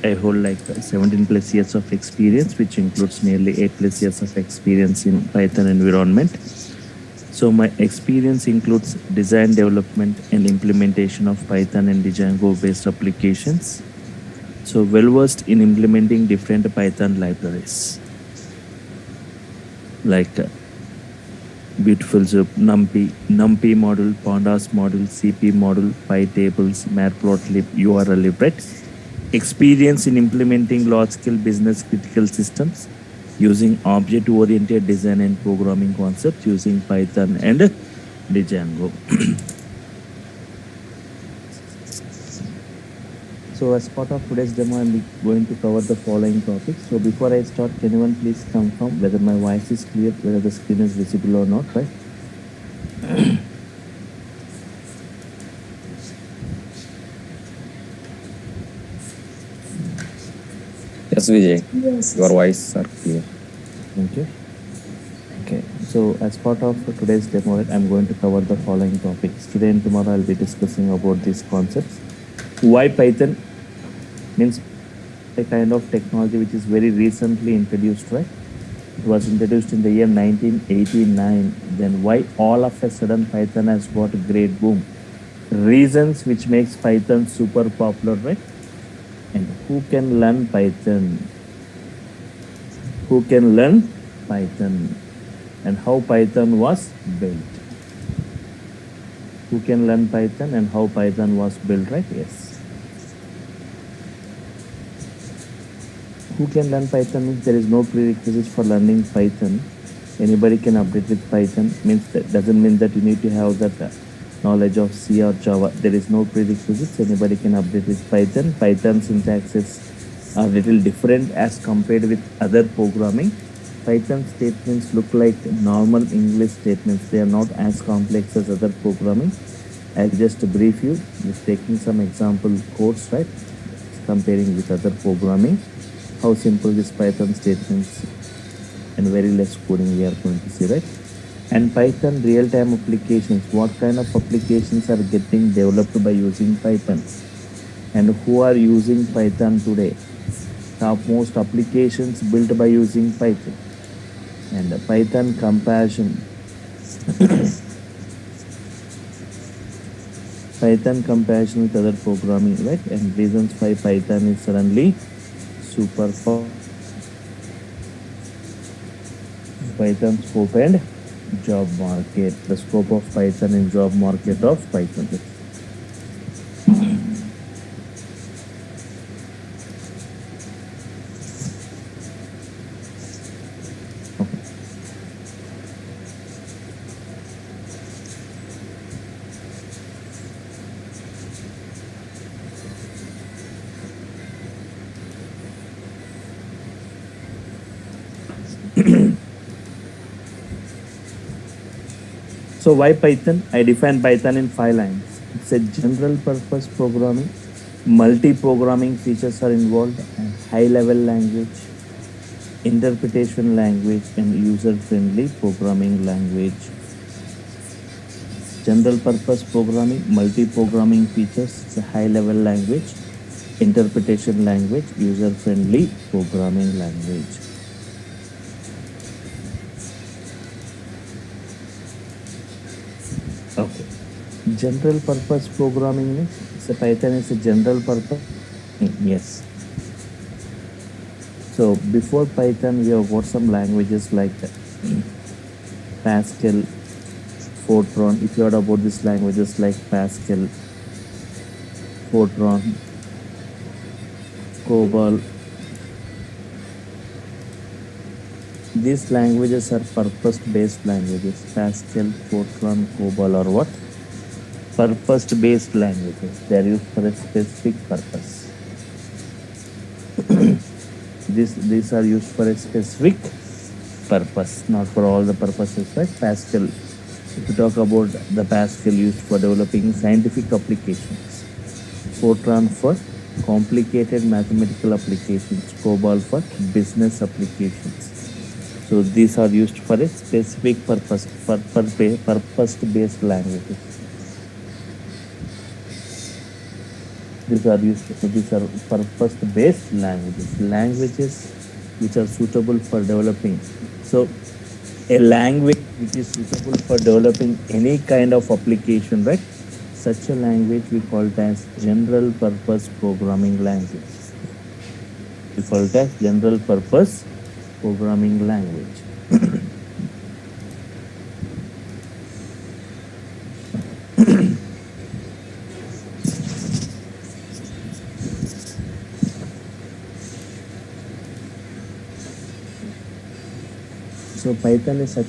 I hold like 17 plus years of experience, which includes nearly 8 plus years of experience in Python environment. So my experience includes design development and implementation of Python and Django based applications. So well versed in implementing different Python libraries like Beautiful Soup, NumPy model, Pandas model, CP model, PyTables, Matplotlib, URLlib, right? Experience in implementing large-scale business critical systems using object-oriented design and programming concepts using Python and Django. So as part of today's demo, I'm going to cover the following topics. So before I start, can anyone please confirm whether my voice is clear, whether the screen is visible or not, right? Yes, Vijay. Yes. Your voice are clear. Thank you. Okay, so as part of today's demo, I'm going to cover the following topics. Today and tomorrow, I'll be discussing about these concepts. Why Python means a kind of technology which is very recently introduced, right? It was introduced in the year 1989. Then why all of a sudden Python has got a great boom? Reasons which makes Python super popular, right? And who can learn Python? Who can learn Python? And how Python was built? Who can learn Python and how Python was built, right? Yes. Who can learn Python means there is no prerequisites for learning Python. Anybody can update with Python. Means that doesn't mean that you need to have that knowledge of C or Java. There is no prerequisites. Anybody can update with Python. Python syntaxes are little different as compared with other programming. Python statements look like normal English statements. They are not as complex as other programming. I'll just brief you with taking some example codes, right? Comparing with other programming. How simple this Python statements and very less coding we are going to see, right? And Python real-time applications. What kind of applications are getting developed by using Python? And who are using Python today? Topmost applications built by using Python. And the Python comparison. Python comparison with other programming, right? And reasons why Python is suddenly super Python scope and job market. The scope of Python in job market of Python. So why Python? I define Python in 5 lines. It's a general purpose programming. Multi-programming features are involved, and high-level language, interpretation language, and user-friendly programming language. General purpose programming, multi-programming features, it's a high-level language, interpretation language, user-friendly programming language. Okay. General purpose programming means so Python is a general purpose. Yes. So before Python, we have got some languages like Pascal, Fortran. If you heard about these languages like Pascal, Fortran, COBOL, these languages are purpose-based languages. Pascal, Fortran, COBOL are what? Purpose-based languages. They are used for a specific purpose. These are used for a specific purpose, not for all the purposes, right? Pascal, if you talk about the Pascal used for developing scientific applications, Fortran for complicated mathematical applications, COBOL for business applications. So these are used for a specific purpose, purpose-based languages. These are purpose-based languages which are suitable for developing. So a language which is suitable for developing any kind of application, right? Such a language we call it as general purpose programming language. We call it as general purpose programming language. So Python is a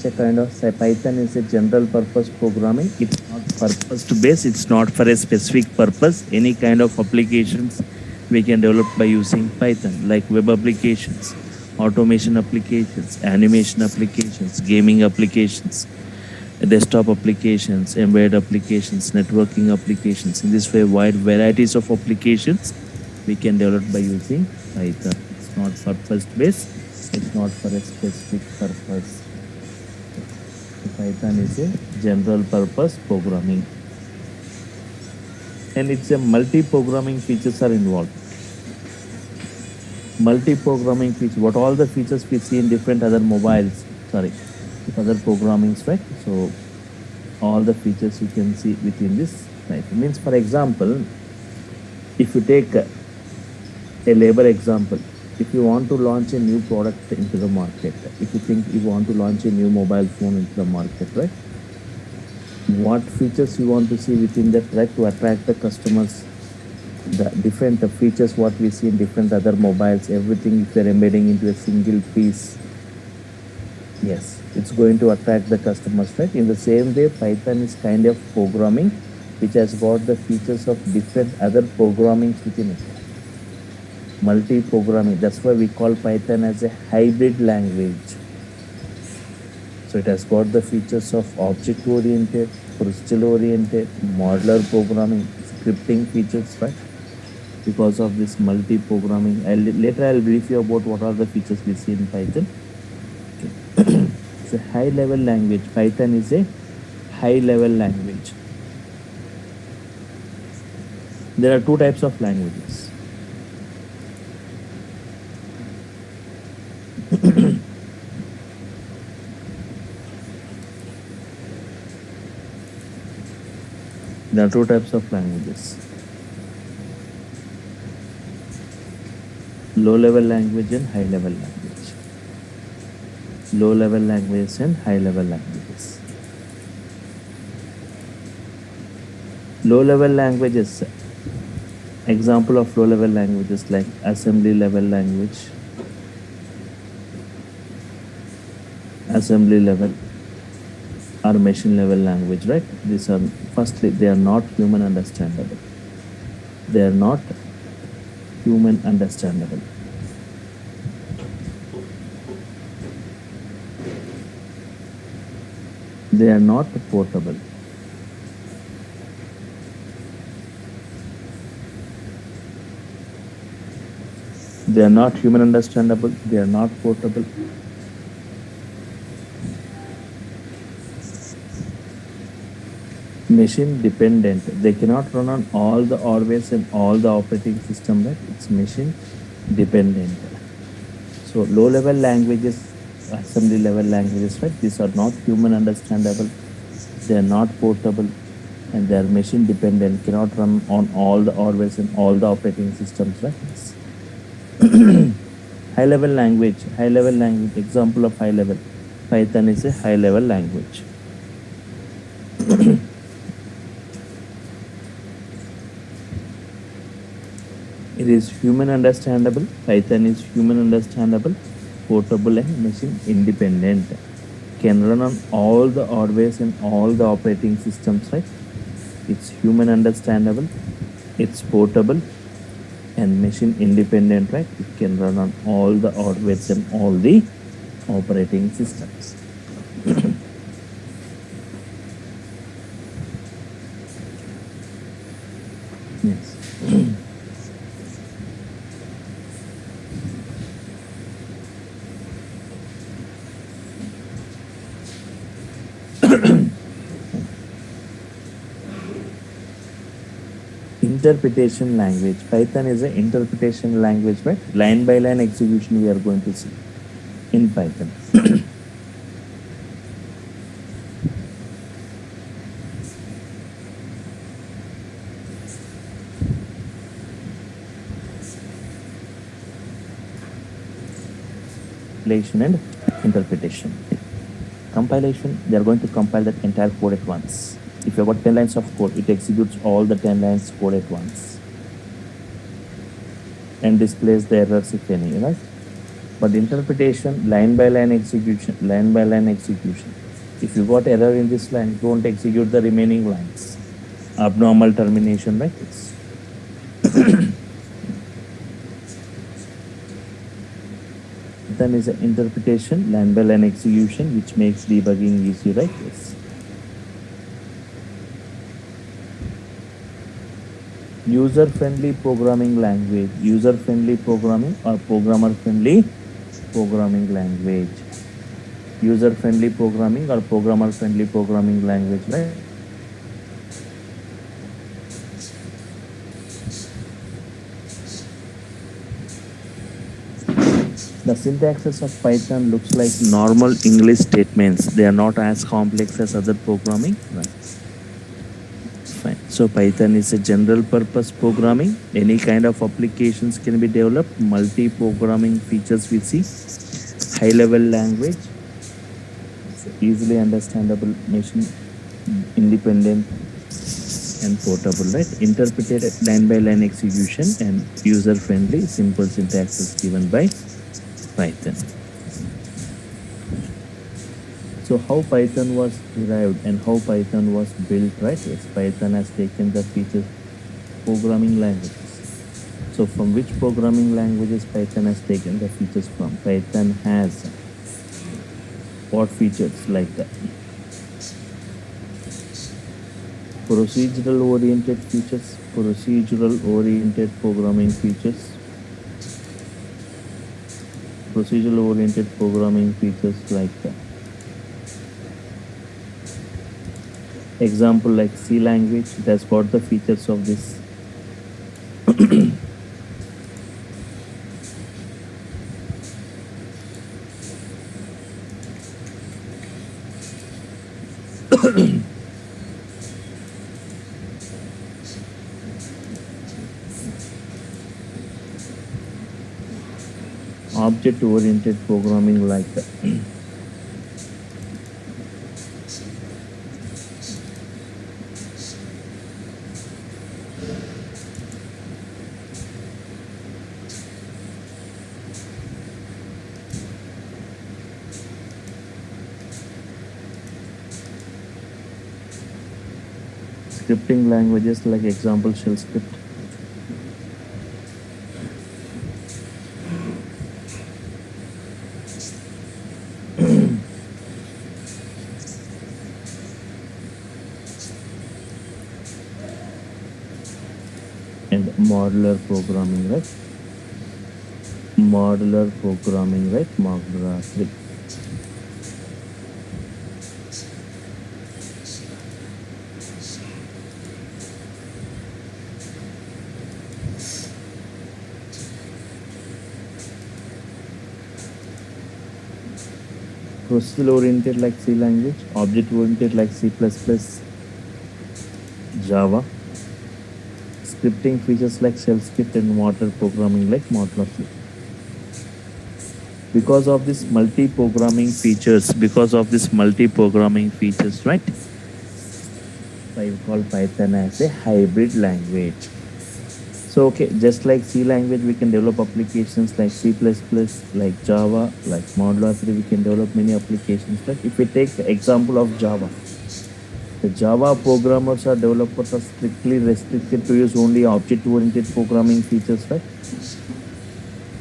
general purpose programming. It's not purpose to base. It's not for a specific purpose. Any kind of applications we can develop by using Python, like web applications, automation applications, animation applications, gaming applications, desktop applications, embedded applications, networking applications. In this way, wide varieties of applications we can develop by using Python. It's not purpose based. It's not for a specific purpose. So Python is a general purpose programming, and it's a multi-programming features are involved. Multi-programming features. What all the features we see in different other mobiles? Sorry, other programmings, right? So all the features you can see within this. Right? It means, for example, if you take a labor example, if you want to launch a new product into the market, if you think you want to launch a new mobile phone into the market, right? What features you want to see within that, right, to attract the customers? The different features what we see in different other mobiles, everything if you're embedding into a single piece, yes, it's going to attract the customers, right? In the same way, Python is kind of programming which has got the features of different other programmings within it. Multi-programming. That's why we call Python as a hybrid language. So it has got the features of object-oriented, procedural-oriented, modular programming, scripting features, right? Because of this multi-programming. Later I'll brief you about what are the features we see in Python. Okay. It's a high-level language. Python is a high-level language. There are two types of languages. There are two types of languages. Low-level language and high-level language. Low-level languages and high-level languages. Low-level languages. Example of low-level languages like assembly-level language, assembly level, or machine level language, right? These are, firstly, they are not human understandable. They are not human understandable. They are not portable. They are not human understandable. They are not portable. Machine dependent. They cannot run on all the hardware and all the operating system, right? It's machine dependent. So low level languages, assembly level languages, right? These are not human understandable. They are not portable, and they are machine dependent. Cannot run on all the hardware and all the operating systems, right? High level language. High level language. Example of high level. Python is a high level language. It is human understandable. Python is human understandable, portable, and machine independent. Can run on all the hardware and all the operating systems, right? It's human understandable, it's portable, and machine independent, right? It can run on all the hardware and all the operating systems. Yes. In interpretation language. Python is an interpretation language, right? Line by line execution we are going to see in Python. Compilation and interpretation. Compilation, they are going to compile that entire code at once. If you have got 10 lines of code, it executes all the 10 lines code at once and displays the errors if any, right? But interpretation, line by line execution, line by line execution. If you got error in this line, don't execute the remaining lines. Abnormal termination like this. Then is an interpretation, line by line execution, which makes debugging easy like this. User-friendly programming language, user-friendly programming or programmer-friendly programming language. User-friendly programming or programmer-friendly programming language, right? The syntaxes of Python looks like normal English statements. They are not as complex as other programming. Right. Fine. So Python is a general purpose programming. Any kind of applications can be developed. Multi-programming features we see. High-level language. It's easily understandable, machine independent and portable, right? Interpreted line-by-line execution and user-friendly, simple syntax is given by Python. So how Python was derived and how Python was built, right? Yes, Python has taken the features programming languages. So from which programming languages Python has taken the features from? Python has what features like that? Procedural oriented features, procedural oriented programming features, procedural oriented programming features like that. Example like C language, it has got the features of this. Object oriented programming like that. Scripting languages like example shell script. And modular programming, right? Modular programming, right? Modular 3. Procedural oriented like C language, object oriented like C++, Java. Scripting features like shell script and modular programming like modular 3. Because of this multi-programming features, right? I call Python as a hybrid language. So, okay, just like C language, we can develop applications like C++, like Java, like Modular 3, we can develop many applications. Like if we take the example of Java, the Java programmers or developers are strictly restricted to use only object-oriented programming features, right?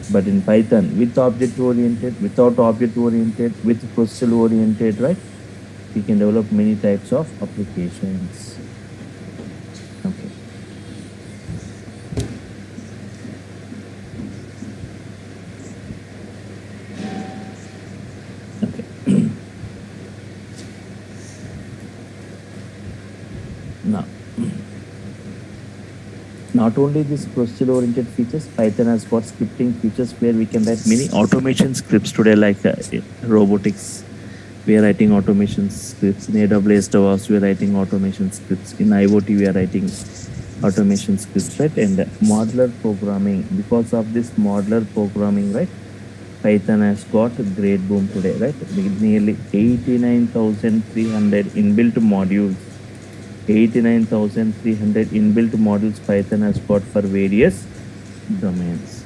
But in Python, with object-oriented, without object-oriented, with procedural-oriented, right? We can develop many types of applications. Okay. not only this procedure oriented features, Python has got scripting features where we can write many automation scripts today, like robotics. We are writing automation scripts in AWS DevOps. We are writing automation scripts in IoT. We are writing automation scripts, right? And modular programming. Because of this modular programming, right? Python has got a great boom today, right? With nearly 89,300 inbuilt modules. 89,300 inbuilt modules Python has got for various domains.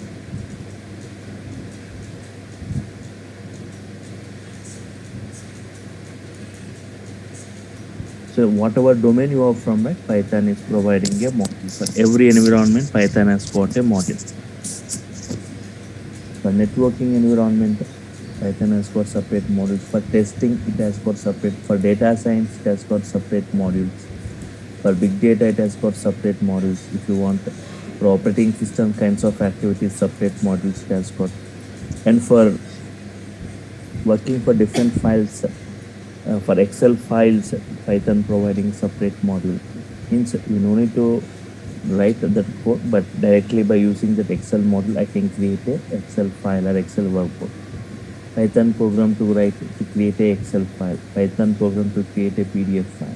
So whatever domain you are from, right, Python is providing a module. For every environment, Python has got a module. For networking environment, Python has got separate modules. For testing, it has got separate. For data science, it has got separate modules. For big data, it has got separate modules. If you want for operating system kinds of activities, separate modules it has got. And for working for different files, for Excel files, Python providing separate module. Means you no need to write that code, but directly by using that Excel module, I can create a Excel file or Excel workbook. Python program to create a Excel file. Python program to create a PDF file.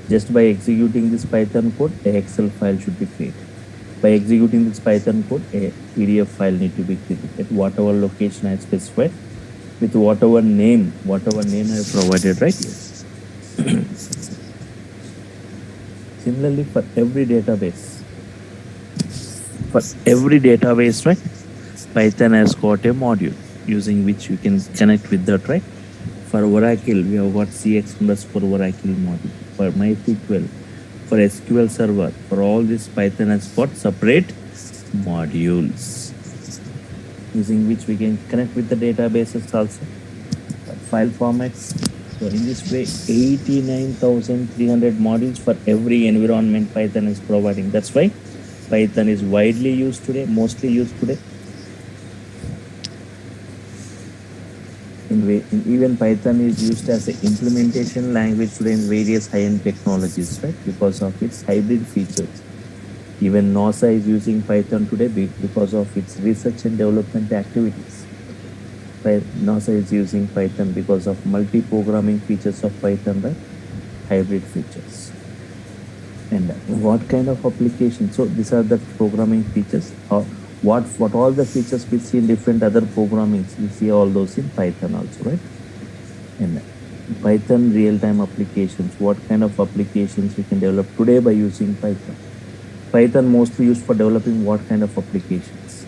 Just by executing this Python code, a Excel file should be created. By executing this Python code, a PDF file need to be created at whatever location I specified, with whatever name I have provided, right? Yes. Similarly, for every database, right, Python has got a module using which you can connect with that, right? For Oracle, we have got CX_Oracle module. For MySQL, for SQL Server, for all this, Python has got separate modules using which we can connect with the databases also. File formats. So in this way, 89,300 modules for every environment Python is providing. That's why Python is widely used today, mostly used today. Even Python is used as an implementation language today in various high-end technologies, right? Because of its hybrid features. Even NASA is using Python today because of its research and development activities. NASA is using Python because of multi-programming features of Python, right? Hybrid features. And what kind of application? So these are the programming features. What all the features we see in different other programmings, we see all those in Python also, right? And Python real-time applications. What kind of applications we can develop today by using Python? Python mostly used for developing what kind of applications?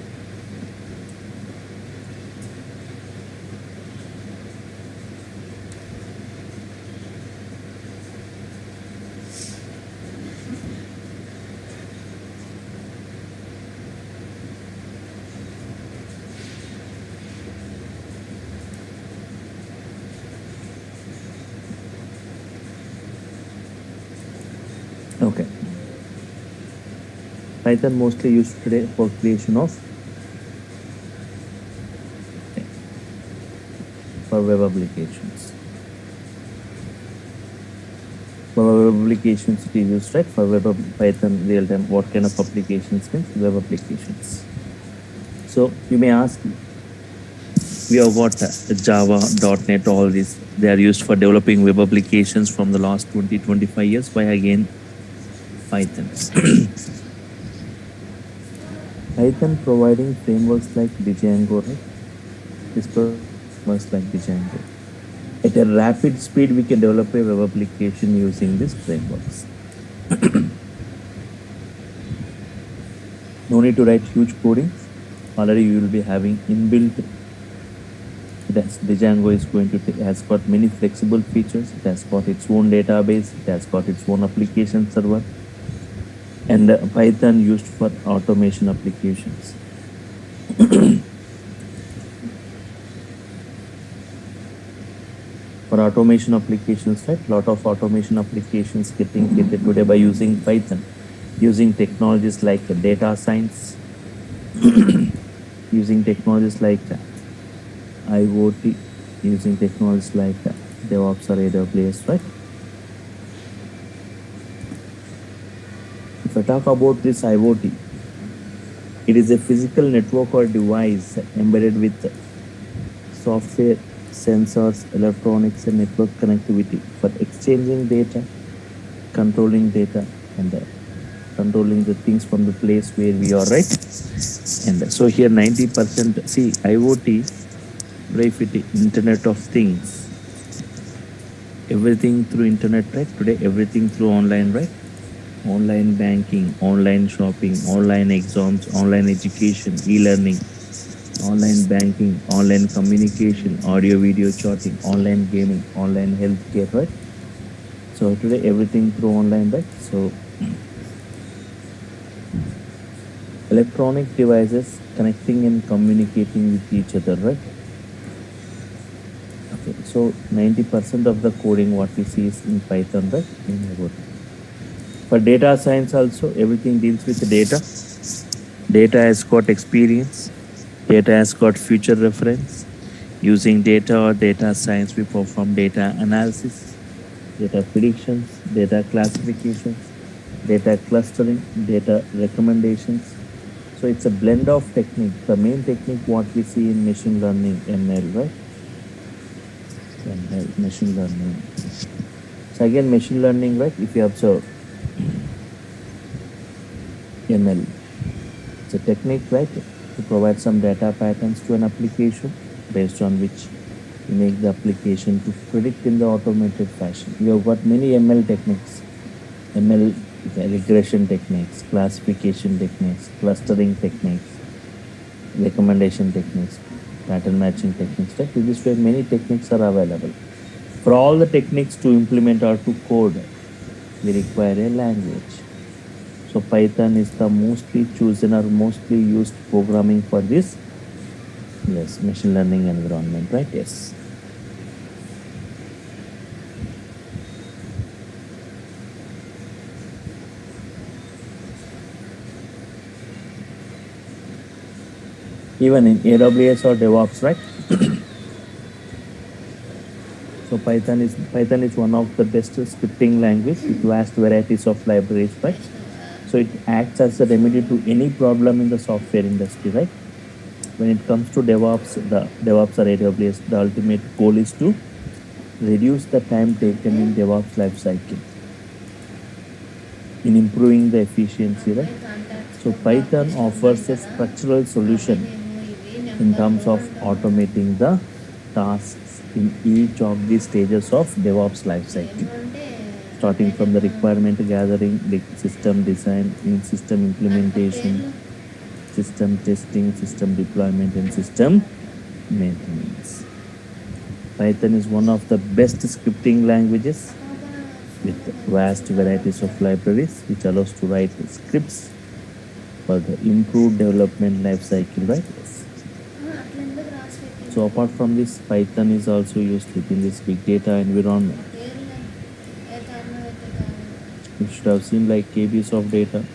Okay. Python mostly used today for creation of for web applications. For web applications, it is used, right? For Python real time, what kind of applications means web applications. So you may ask, we have got Java, .NET, all these. They are used for developing web applications from the last 20-25 years. Why again Python? Python providing frameworks like Django, right? This frameworks like Django. At a rapid speed, we can develop a web application using these frameworks. No need to write huge coding. Already you will be having inbuilt. Django is going to has got many flexible features. It has got its own database. It has got its own application server. And Python used for automation applications. For automation applications, right? Lot of automation applications getting created today by using Python, using technologies like data science, using technologies like IoT, using technologies like DevOps or AWS, right? If I talk about this IoT, it is a physical network or device embedded with software, sensors, electronics, and network connectivity for exchanging data, controlling data, and controlling the things from the place where we are, right? And so here 90%, see, IoT, briefly, Internet of Things, everything through internet, right? Today, everything through online, right? Online banking, online shopping, online exams, online education, e-learning, online banking, online communication, audio, video chatting, online gaming, online healthcare, right? So today everything through online, right? So electronic devices connecting and communicating with each other, right? Okay, so 90% of the coding what we see is in Python, right? In IoT. For data science also, everything deals with data. Data has got experience. Data has got future reference. Using data or data science, we perform data analysis, data predictions, data classifications, data clustering, data recommendations. So it's a blend of techniques. The main technique what we see in machine learning, ML, right? ML, machine learning. So again, machine learning, right? If you observe ML, it's a technique, right? To provide some data patterns to an application based on which you make the application to predict in the automated fashion. We have got many ML techniques, ML regression techniques, classification techniques, clustering techniques, recommendation techniques, pattern matching techniques. Right? In this way, many techniques are available. For all the techniques to implement or to code, we require a language. So Python is the mostly chosen or mostly used programming for this, yes, machine learning environment, right? Yes. Even in AWS or DevOps, right? So Python is one of the best scripting language with vast varieties of libraries, right? So it acts as a remedy to any problem in the software industry, right? When it comes to DevOps, the DevOps or AWS, the ultimate goal is to reduce the time taken in DevOps lifecycle in improving the efficiency, right? So Python offers a structural solution in terms of automating the tasks in each of the stages of DevOps lifecycle, starting from the requirement gathering, system design, in system implementation, system testing, system deployment, and system maintenance. Python is one of the best scripting languages with vast varieties of libraries, which allows to write scripts for the improved development lifecycle, right? Yes. So apart from this, Python is also used within this big data environment. You should have seen like KBs of data,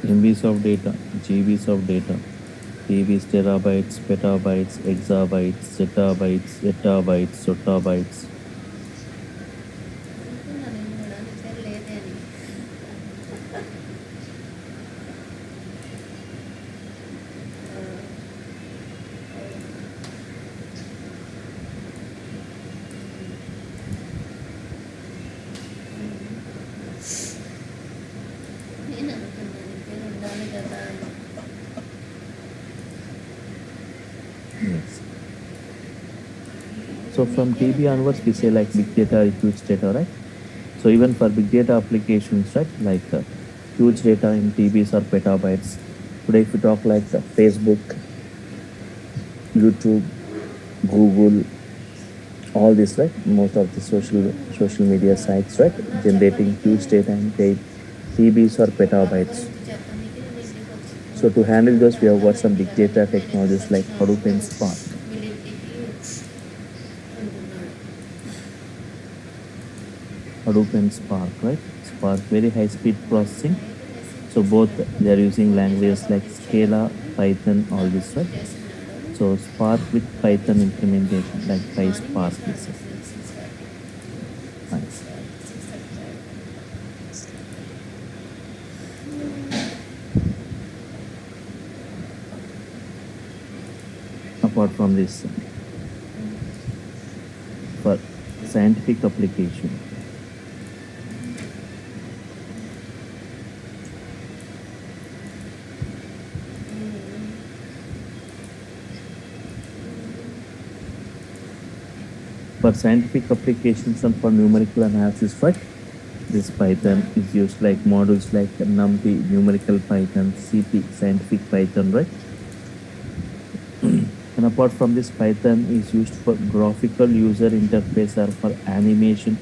MBs of data, GBs of data, TBs, terabytes, petabytes, exabytes, zettabytes, zettabytes, zottabytes. Yes. So from TB onwards, we say like big data, huge data, right? So even for big data applications, right, like huge data in TBs or petabytes. Today, if you talk like Facebook, YouTube, Google, all this, right? Most of the social media sites, right, generating huge data in TBs or petabytes. So to handle those, we have got some big data technologies like Hadoop and Spark. Hadoop and Spark, right? Spark, very high speed processing. So both they are using languages like Scala, Python, all this, right? So Spark with Python implementation, like PySpark is. Nice. apart from this, for scientific application, for scientific applications and for numerical analysis, right? This Python is used like modules like NumPy, numerical Python, CP, scientific Python, right? And apart from this, Python is used for graphical user interface or for animation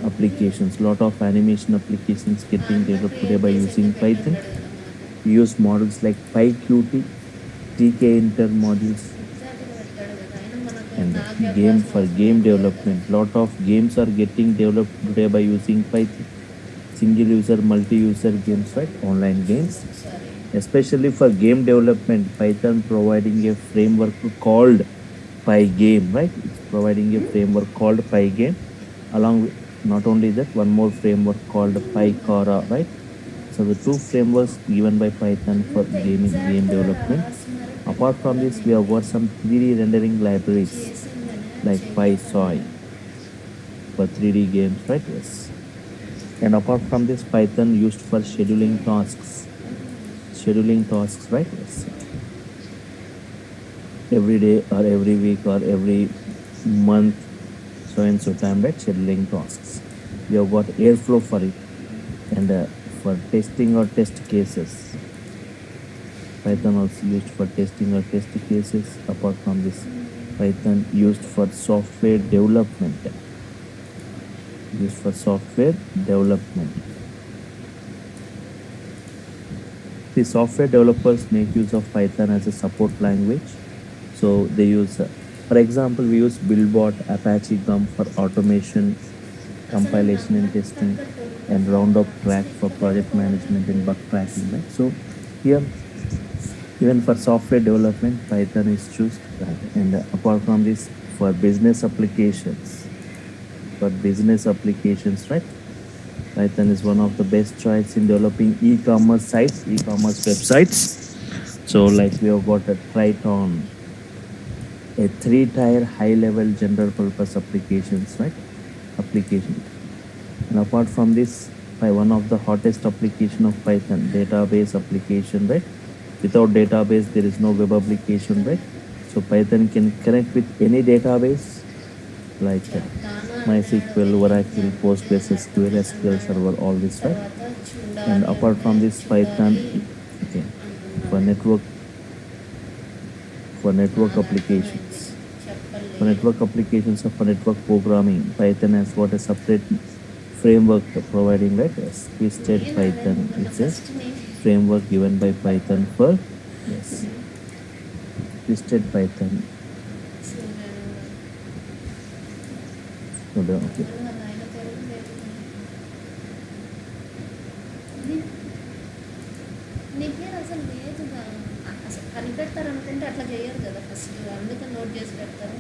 applications. Lot of animation applications getting developed today by using Python. We use models like PyQt, TK-inter modules, and game for game development. Lot of games are getting developed today by using Python. Single user, multi-user games, right? Online games. Especially for game development, Python providing a framework called Pygame, right? It's providing a framework called Pygame. Along with, not only that, one more framework called PyCora, right? So the two frameworks given by Python for game development. Apart from this, we have got some 3D rendering libraries like PySoy for 3D games, right? Yes. And apart from this, Python used for scheduling tasks. Scheduling tasks, right? Yes. Every day or every week or every month, so and so time, right? Scheduling tasks. We have got Airflow for it, and for testing or test cases. Python also used for testing or test cases. Apart from this, Python used for software development. Used for software development. The software developers make use of Python as a support language. So they use, for example, we use Buildbot, Apache Gum for automation, compilation and testing, and Roundup Track for project management and bug tracking. Right? So here, even for software development, Python is chosen. And apart from this, for business applications, right? Python is one of the best choice in developing e-commerce sites, e-commerce websites. So like we have got a Triton, a 3-tier high-level general purpose applications, right? Application. And apart from this, by one of the hottest application of Python, database application, right? Without database, there is no web application, right? So Python can connect with any database like MySQL, Oracle, PostgreSQL, SQL Server, all this, right? And apart from this, Python, okay, for network applications. For network applications or for network programming, Python has got a separate framework providing, right? Yes, Twisted Python. It's a framework given by Python for, yes, Twisted Python. Okay. అసలు లేదుగా అసలు కనిపెడతారు అనుకుంటే అట్లా చేయరు కదా first అందుకని note చేసి పెడతారు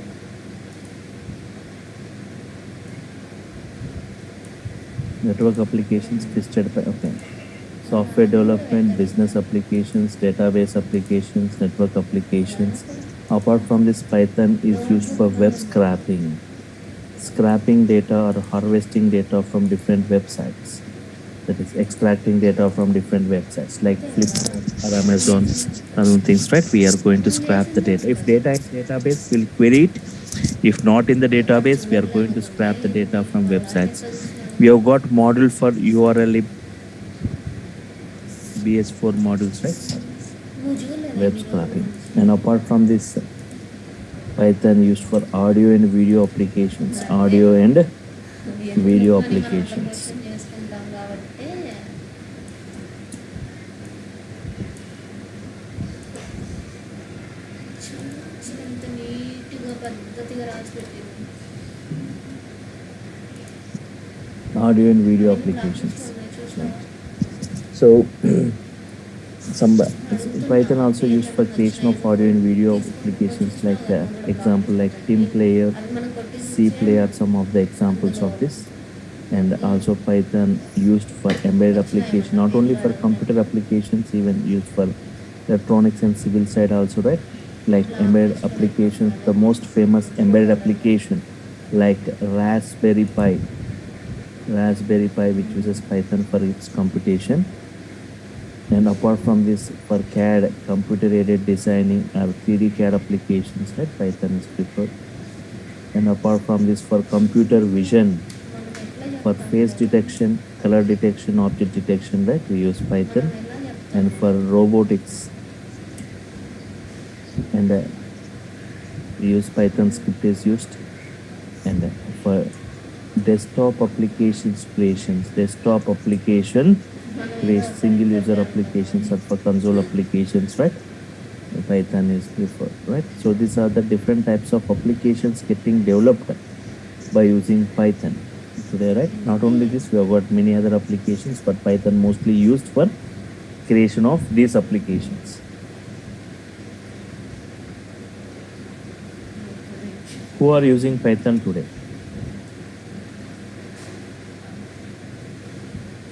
Network applications, Twisted Python. Okay. Software development, business applications, database applications, network applications. Apart from this, Python is used for web scraping data or harvesting data from different websites. That is extracting data from different websites like Flipkart or Amazon and things, right? We are going to scrap the data. If data is database, we'll query it. If not in the database, we are going to scrap the data from websites. We have got module for URL BS4 modules, right? Web scraping. And apart from this, Python used for audio and video applications. Audio and video applications. చేసుకుంటాం కాబట్టి ఎంత నీట్గా పద్ధతిగా రాసి పెట్టింది Audio and video applications. So Python also used for creation of audio and video applications like example like Team Player, C Player, some of the examples of this. And also Python used for embedded application, not only for computer applications, even used for electronics and civil side also, right? like ఇట్లా embedded operation applications. అయిపోతుందా The most famous embedded చూడాలి అది. application like Raspberry Pi, which uses Python for its computation. And apart from this, for CAD, computer-aided designing or 3D CAD applications, right, Python is preferred. And apart from this, for computer vision, మనం ఎట్లా for చెప్తాం face కదా, detection, color detection, object detection, right, we use మనం Python. ఎలా చెప్తాం And for robotics, and we use Python script is used. And for desktop applications creations, desktop application మనం ఏదో create ఒకటి single పెట్టే user ఉంటాం applications కానీ or for console applications, right? Python is preferred, right? So these are the different types of applications getting developed by using Python today, right? Not only this, we have got many other applications, but Python mostly used for creation of these applications. Who are using Python today?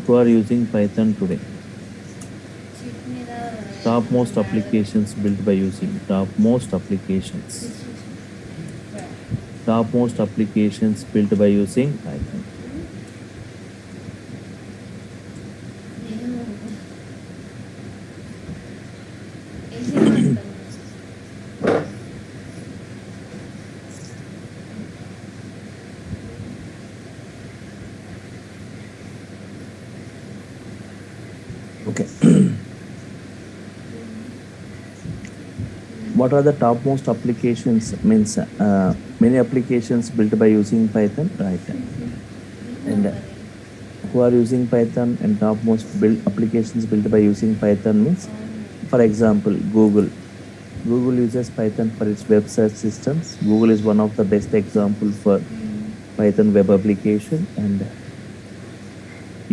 Who are using Python today? Sheet మీద Topmost ఏమంటారు, applications built by using topmost applications. Topmost applications built by using Python. ఏమో. ఏం చేయమంటారు? Okay. What are the topmost applications? Means many applications built by using Python, right? And who are using Python and topmost build applications built by using Python means, for example, Google. Google uses Python for its web search systems. Google is one of the best examples for Python web application. And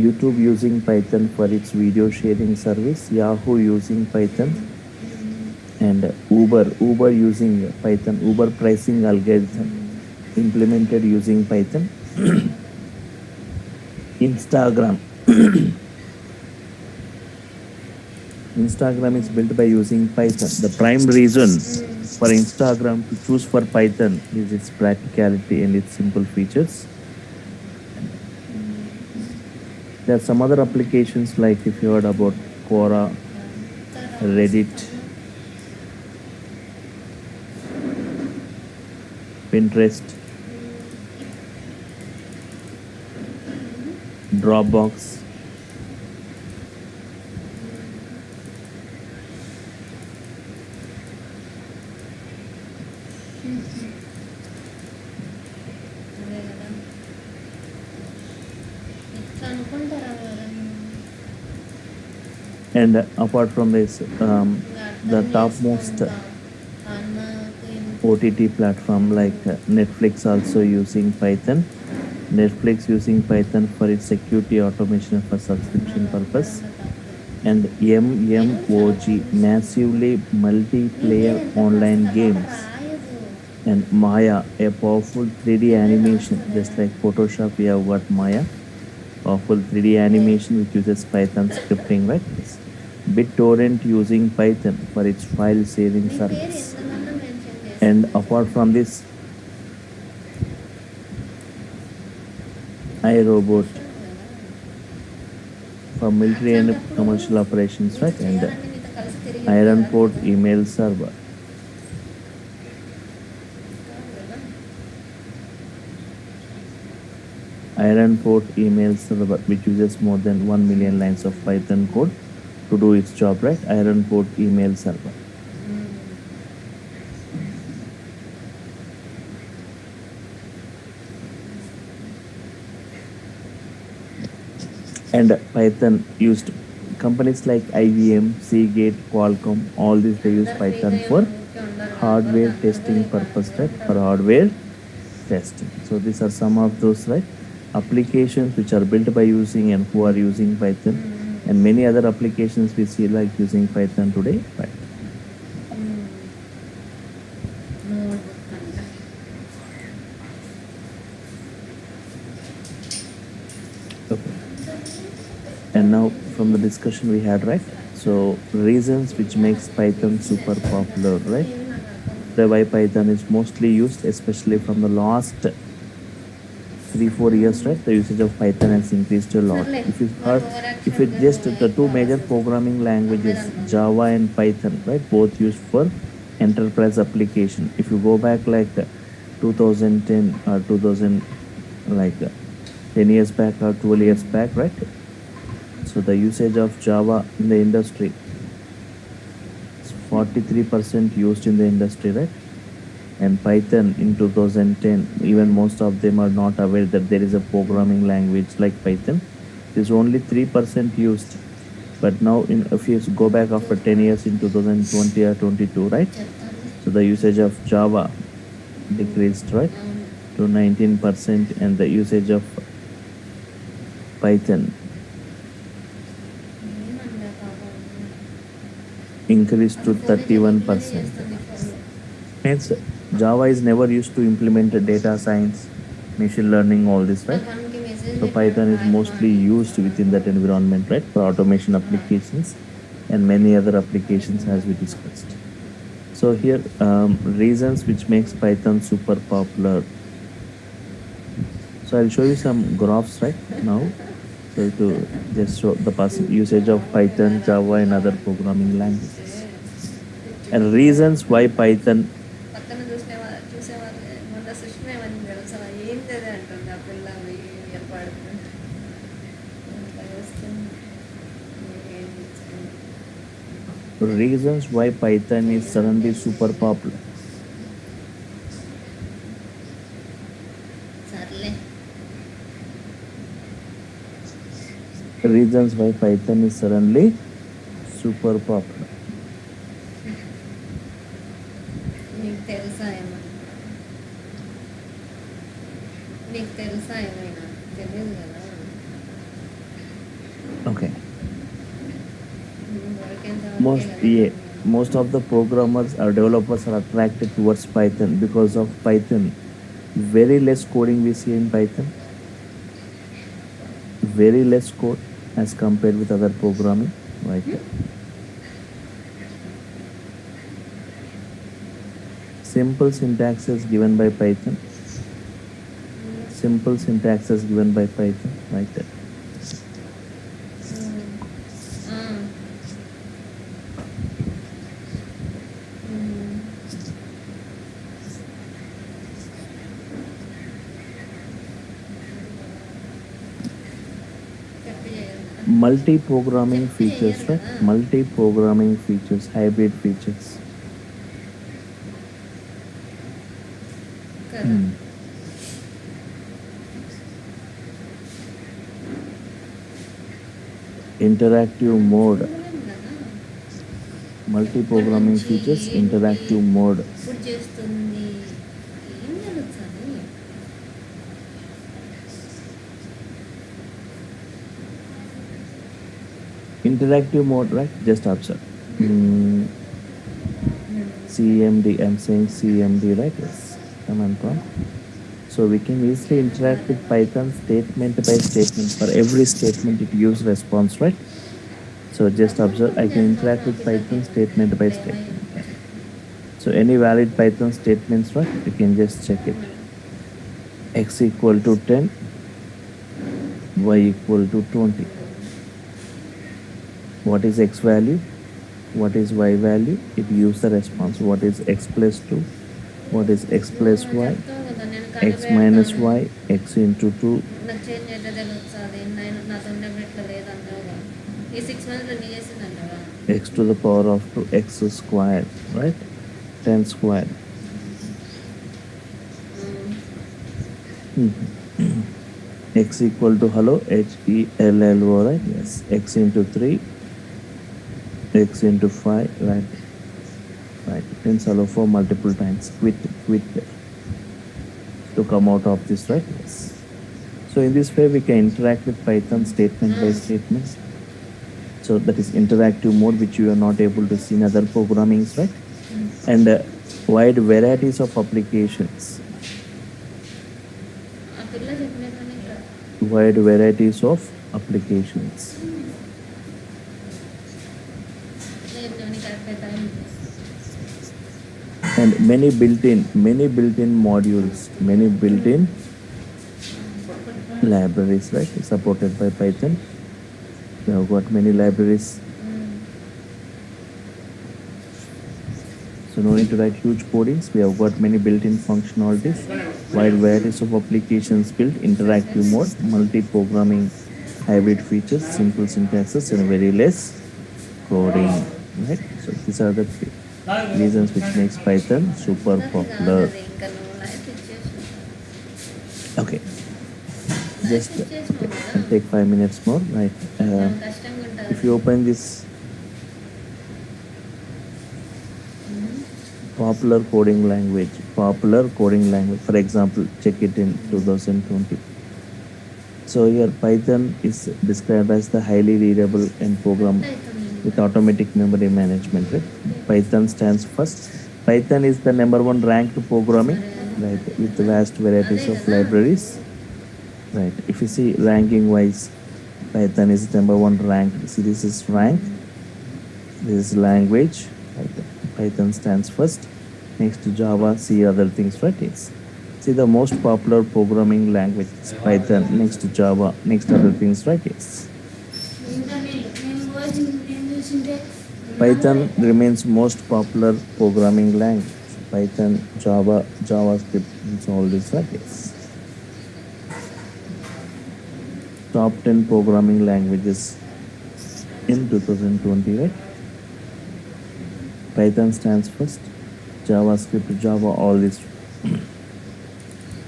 YouTube using Python for its video sharing service. Yahoo using Python. And Uber using Python. Uber pricing algorithm implemented using Python. Instagram. Instagram is built by using Python. The prime reason for Instagram to choose for Python is its practicality and its simple features. There are some other applications like if you heard about Quora, Reddit, Pinterest, Dropbox, అదే కదా, ఎట్లా అనుకుంటారా ఎవరన్నా? and apart from this, the అర్థం topmost చేసుకుంటా అన్నకు ఎంత OTT platform like Netflix also using Python. Netflix using Python for its security automation for subscription purpose. And MMOG, massively multiplayer online games. And Maya, a powerful 3D animation, just like Photoshop, we have got Maya, powerful 3D animation which uses Python scripting, right? BitTorrent using Python for its file saving మీ పేరు service. ఎంతమంది mention చేస్తారు? And apart from this, iRobot for military and commercial operations, right? And చేయాలని మీతో కలిసి తిరిగి Iron Port email server. Iron Port email server, which uses more than 1 million lines of Python code to do its job, right? Iron Port email server. And Python used companies like IBM, Seagate, Qualcomm, all these they use Python for hardware testing purpose, right? For hardware testing. So these are some of those, right, applications which are built by using and who are using Python, and many other applications we see like using Python today, right? Notebook అంట. Okay. And now from the discussion we had, right? So reasons which makes Python super popular, right? ఏమి నాకు why Python is mostly used, especially from the last 3-4 years, right? The usage of Python has increased a lot. సర్లే If you మరి heard, over if action it just the two ఎక్కువ major అసలు programming languages, నవ్వేదాన్ని Java and Python, right? Both used for enterprise application. If you go back like 2010 or 2000, like 10 years back or 12 years back, right? So the usage of Java in the industry is 43% used in the industry, right? And Python in 2010, even most of them are not aware that there is a programming language like Python. It is only 3% used. But now, if you go back after 10 years in 2020 or 22, right? చెప్తాను So the usage of Java decreased, right, అవును to 19%, and the usage of Python ఏమన్నా పాపం increased to అసలు phone చేయడానికి 31%. చేస్తుంది phone Hence, Java is never used to implement data science, machine learning, all this, right? నాకు మనకి message So Python is mostly used within that environment, right, for automation applications and many other applications as we discussed. So here, reasons which makes Python super popular. So I'll show you some graphs right now. So to just show the usage of Python, Java, and other programming languages, and reasons why Python. పక్కన చూసేవాళ్ళు మొన్న సుష్మ ఏమని తెలుసా ఏంటి అది అంటుంది ఆ పిల్ల ఏర్పడుతుంది Reasons why Python is suddenly super popular. సర్లే Reasons why Python is suddenly super popular. నీకు తెలుసా ఏమన్నా నీకు తెలుసా ఏమైనా తెలియదు కదా Okay. దొరికేంత Most most of the programmers or developers are attracted towards Python because of Python. Very less coding we see in Python. Very less code as compared with other programming, right? Simple syntaxes given by Python. Simple syntaxes given by Python, right? Multi-programming features, right? Multi-programming features, hybrid features. కదా Interactive mode. చూడలేం కదా Multi-programming features, interactive mode. ఇప్పుడు చేస్తుంది ఏం జరుగుతుంది Interactive mode, right? Just observe. CMD, I'm saying CMD, right? Yes. Command prompt. So we can easily interact with Python statement by statement. For every statement, it gives response, right? So just observe, I can interact with Python statement by statement. So any valid Python statements, right? You can just check it. X equal to 10, Y equal to 20. What is X value? What is Y value? It gives the response. What is X plus 2? What is X plus Y? చెప్తావు కదా నేను X minus Y, X into 2. నాకు change అయితే తెలుస్తుంది నేను నాతో ఉన్నప్పుడు ఇట్లా లేదన్నావుగా ఈ 6 మంత్స్లో నీ చేసిందంటావా X to the power of 2, X squared, right? 10 squared. X equal to hello, HELLO, right? Yes. X into 3, X into 5, right? Right. Hence hello for multiple times. Quit to come out of this, right? Yes. So in this way, we can interact with Python statement by statement. So that is interactive mode, which you are not able to see in other programmings, right? And wide varieties of applications. ఆ పిల్ల చెప్పినట్టు ఇక్కడ Wide varieties of applications. నేను నీకు correct time and many built-in modules, many built-in libraries, right, supported by Python. We have got many libraries, so no need to write huge codings. We have got many built-in functionalities, wide varieties of applications built, interactive mode, multi-programming, hybrid features, simple syntaxes, and very less coding. Right. So these are the reasons which makes Python super అందరిది కాదు popular. అది ఇంకా నువ్వు life ఇచ్చేసినావు. Okay. Life Just ఇచ్చేసినావు కదా. I'll take 5 minutes more. Right. కొంచెం కష్టంగా If ఉంటుంది. you open this popular coding language, for example, check it in 2020. So here Python is described as the highly readable and program with automatic memory management. Right? Python stands first. Python is the number one ranked programming, right, with vast varieties of libraries. Right. If you see ranking wise, Python is number one ranked. See, this is rank. This is language. Right. Python stands first. Next to Java, C, other things. Right. Yes. See, the most popular programming language is Python. Next to Java. Next other things. Right. Yes. Python remains most popular programming language. Python, Java, JavaScript, and all this. Right. Yes. Top 10 programming languages in 2020, right? Python stands first, JavaScript, Java, all this.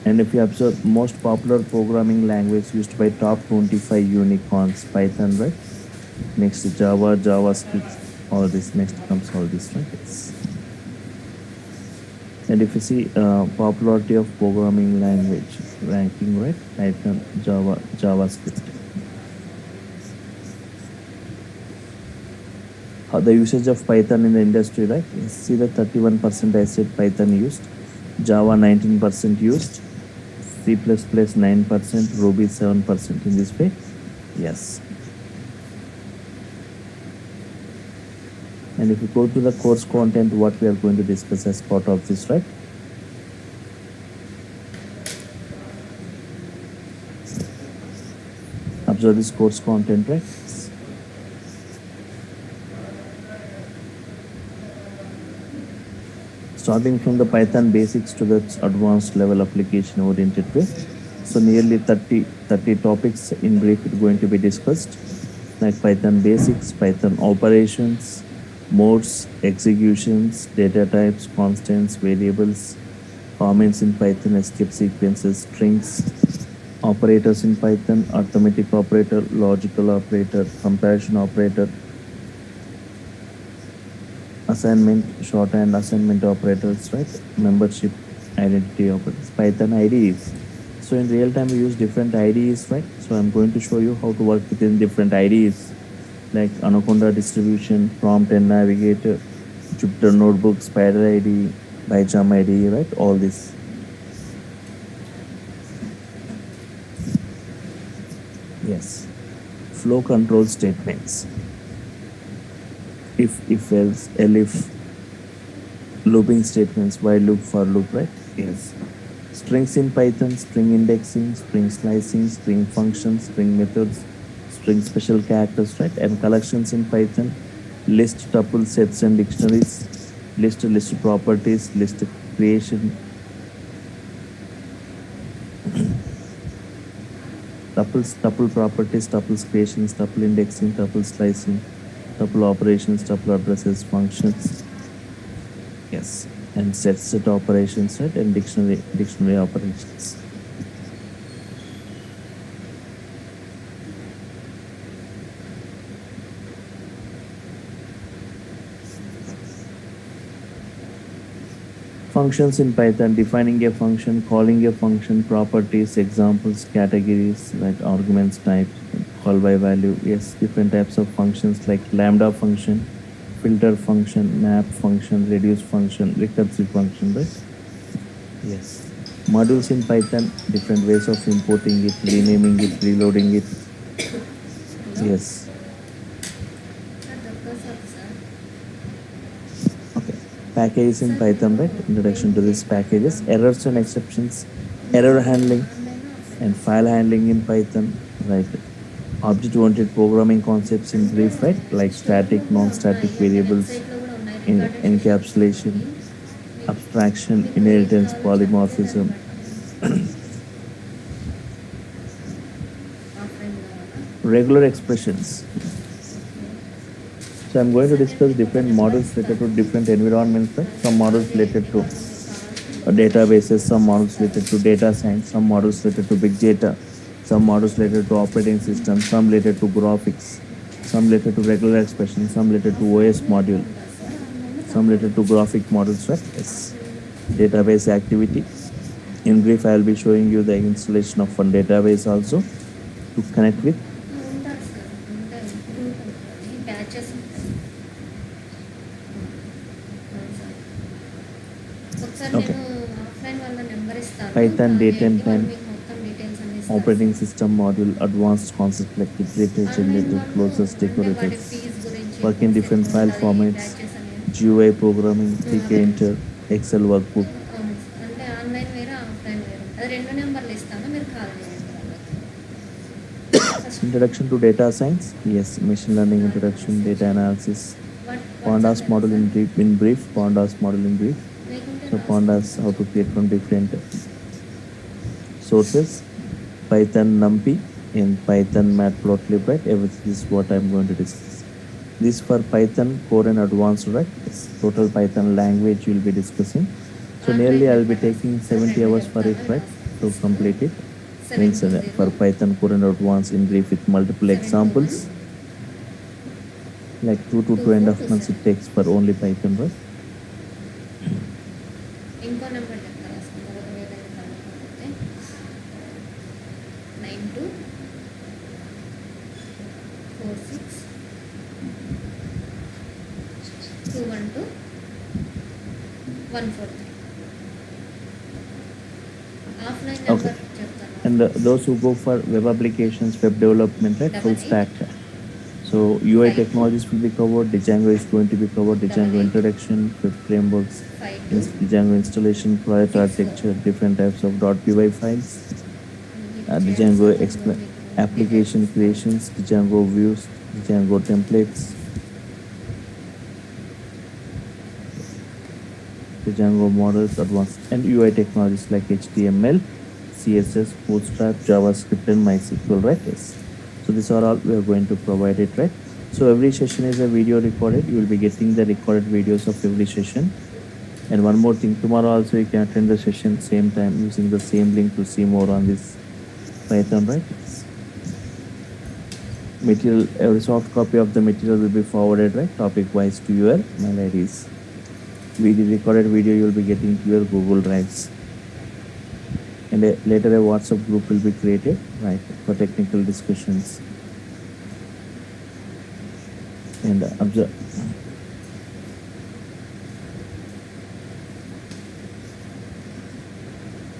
And if you observe most popular programming language used by top 25 unicorns, Python, right? Next to Java, JavaScript, all this. Next comes all this, right? Yes. And if you see popularity of programming language ranking, right? Python, Java, JavaScript. The usage of Python in the industry, right? See the 31% I said Python used, Java 19% used, C++ 9%, Ruby 7% in this way. Yes. And if you go to the course content, what we are going to discuss as part of this, right? Observe this course content, right? Starting from the Python basics to the advanced level application oriented way. So nearly 30 topics in brief are going to be discussed, like Python basics, Python operations, modes, executions, data types, constants, variables, comments in Python, escape sequences, strings, operators in Python, arithmetic operator, logical operator, comparison operator, assignment, shorthand assignment operators, right? Membership, identity operators, Python IDEs. So in real time we use different IDEs, right? So I'm going to show you how to work within different IDEs, like Anaconda distribution, prompt and navigator, Jupyter notebook, Spider IDE, PyCharm IDE, right? All this. Yes. Flow control statements. If else, elif, looping statements, while loop, for loop, right? Yes. Strings in Python, string indexing, string slicing, string functions, string methods, string special characters, right? And collections in Python, list, tuple, sets, and dictionaries, list properties, list creation, tuple properties, tuples creations, tuple indexing, tuple slicing, tuple operations, tuple addresses, functions. Yes. And set operations, right? And dictionary operations. Functions in Python, defining a function, calling a function, properties, examples, categories, right? Arguments types, call by value. Yes, different types of functions like lambda function, filter function, map function, reduce function, recursive function, right? Yes. Modules in Python, different ways of importing it, renaming it, reloading it. Yes. Okay. Packages in Python, right? Introduction to these packages, errors and exceptions, error handling, and file handling in Python, right? Object-oriented programming concepts in brief, right? Like static, non-static variables, in encapsulation, abstraction, inheritance, polymorphism, regular expressions. So I'm going to discuss different models related to different environments, right? Some models related to databases, some models related to data science, some models related to big data, some models related to operating systems, some related to graphics, some related to regular expressions, some related to OS module, some related to graphic models, right? Yes. Database activity. In brief, I will be showing you the installation of one database also to connect with. ఉంటారు sir ఉంటాయి ఉంటుంది batches ఉంటాయి. అవును sir. ఒకసారి Okay. నేను offline వాళ్ళ number ఇస్తాను. Python, date and వాళ్ళు time, మీకు మొత్తం డీటెయిల్స్ అన్ని ఇస్తారు operating sir. system module, advanced concepts like iterator, online generator, వాళ్ళు closures, అంటే వాటి decorators, ఫీజ్ గురించి work in different ఎట్లా file ఉంటుంది formats, బ్యాచెస్ అనేది. GUI programming, TK Enter, Excel workbook. అవును సార్. అంటే ఆన్లైన్ వేరే ఆఫ్లైన్ వేరే అది 2 నెంబర్లు ఇస్తాను మీరు కాల్ చేయండి వాళ్ళకి. First Introduction to data science, yes, machine learning introduction, data analysis, pandas model in brief, pandas model in brief. So pandas, how to create from different sources, Python numpy, in Python matplotlib, right? Everything is what I'm going to discuss. This for Python core and advanced, right? Yes, total Python language we'll be discussing. So nearly I'll be taking 70 hours for it, right? To complete it. Means for Python core and advanced in brief with multiple examples. Like 2 to 2.5 months it takes for only Python, right? ఇంకో number చెప్తా రాసుకుంటారు ఏదైనా కాకపోతే 9246212143 offline Okay. Number చెప్తాను. And those who go for web applications, web development, right? Full stack. So UI technologies will be covered. Django is going to be covered. Django introduction, web frameworks, Django installation, project architecture, different types of .py files, Django application creations, Django views, Django templates, Django models, advanced and UI technologies like HTML, CSS, Bootstrap, JavaScript, and MySQL, right? Yes. So these are all we are going to provide it, right? So every session is a video recorded. You will be getting the recorded videos of every session. And one more thing, tomorrow also you can attend the session same time using the same link to see more on this Python, right? Material, every soft copy of the material will be forwarded, right? Topic wise to your mail IDs. Video recorded video you will be getting to your Google Drives. And later a WhatsApp group will be created, right, for technical discussions. And observe.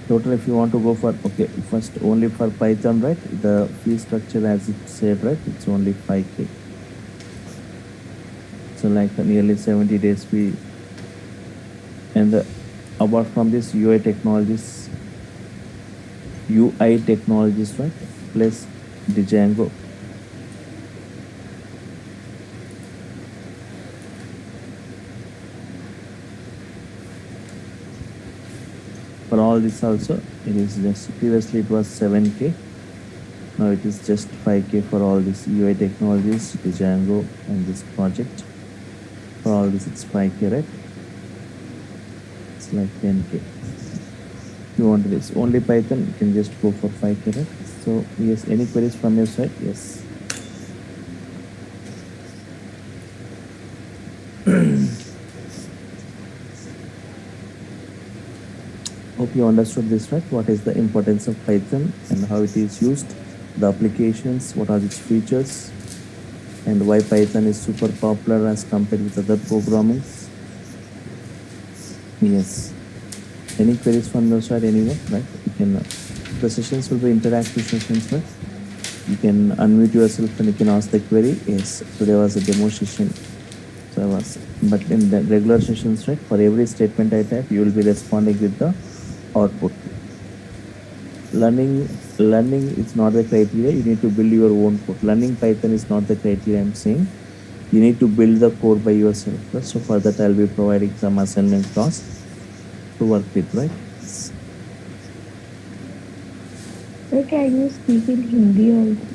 Total, if you want to go for, okay, first only for Python, right, the fee structure as it said, right, it's only 5K. So like nearly 70 days fee. And apart from this UI technologies, right, plus Django. For all this also, it is just, previously it was 7K. Now it is just 5K for all this UI technologies, Django, and this project. For all this, it's 5K, right? It's like 10K. If you want this only Python, you can just go for 5K, right? So yes, any queries from your side? Yes. Hope you understood this, right? What is the importance of Python and how it is used, the applications, what are its features, and why Python is super popular as compared with other programming. Yes. Any queries from your side, anyone, right? You can, the sessions will be interactive sessions, right? You can unmute yourself and you can ask the query. Yes, today was a demo session. So I was, but in the regular sessions, right, for every statement I type, you will be responding with the output. Learning is not the criteria. You need to build your own code. Learning Python is not the criteria I'm saying. You need to build the code by yourself first. So for that, I'll be providing some assignment tasks to work with, right? Sir, can you speak in Hindi also?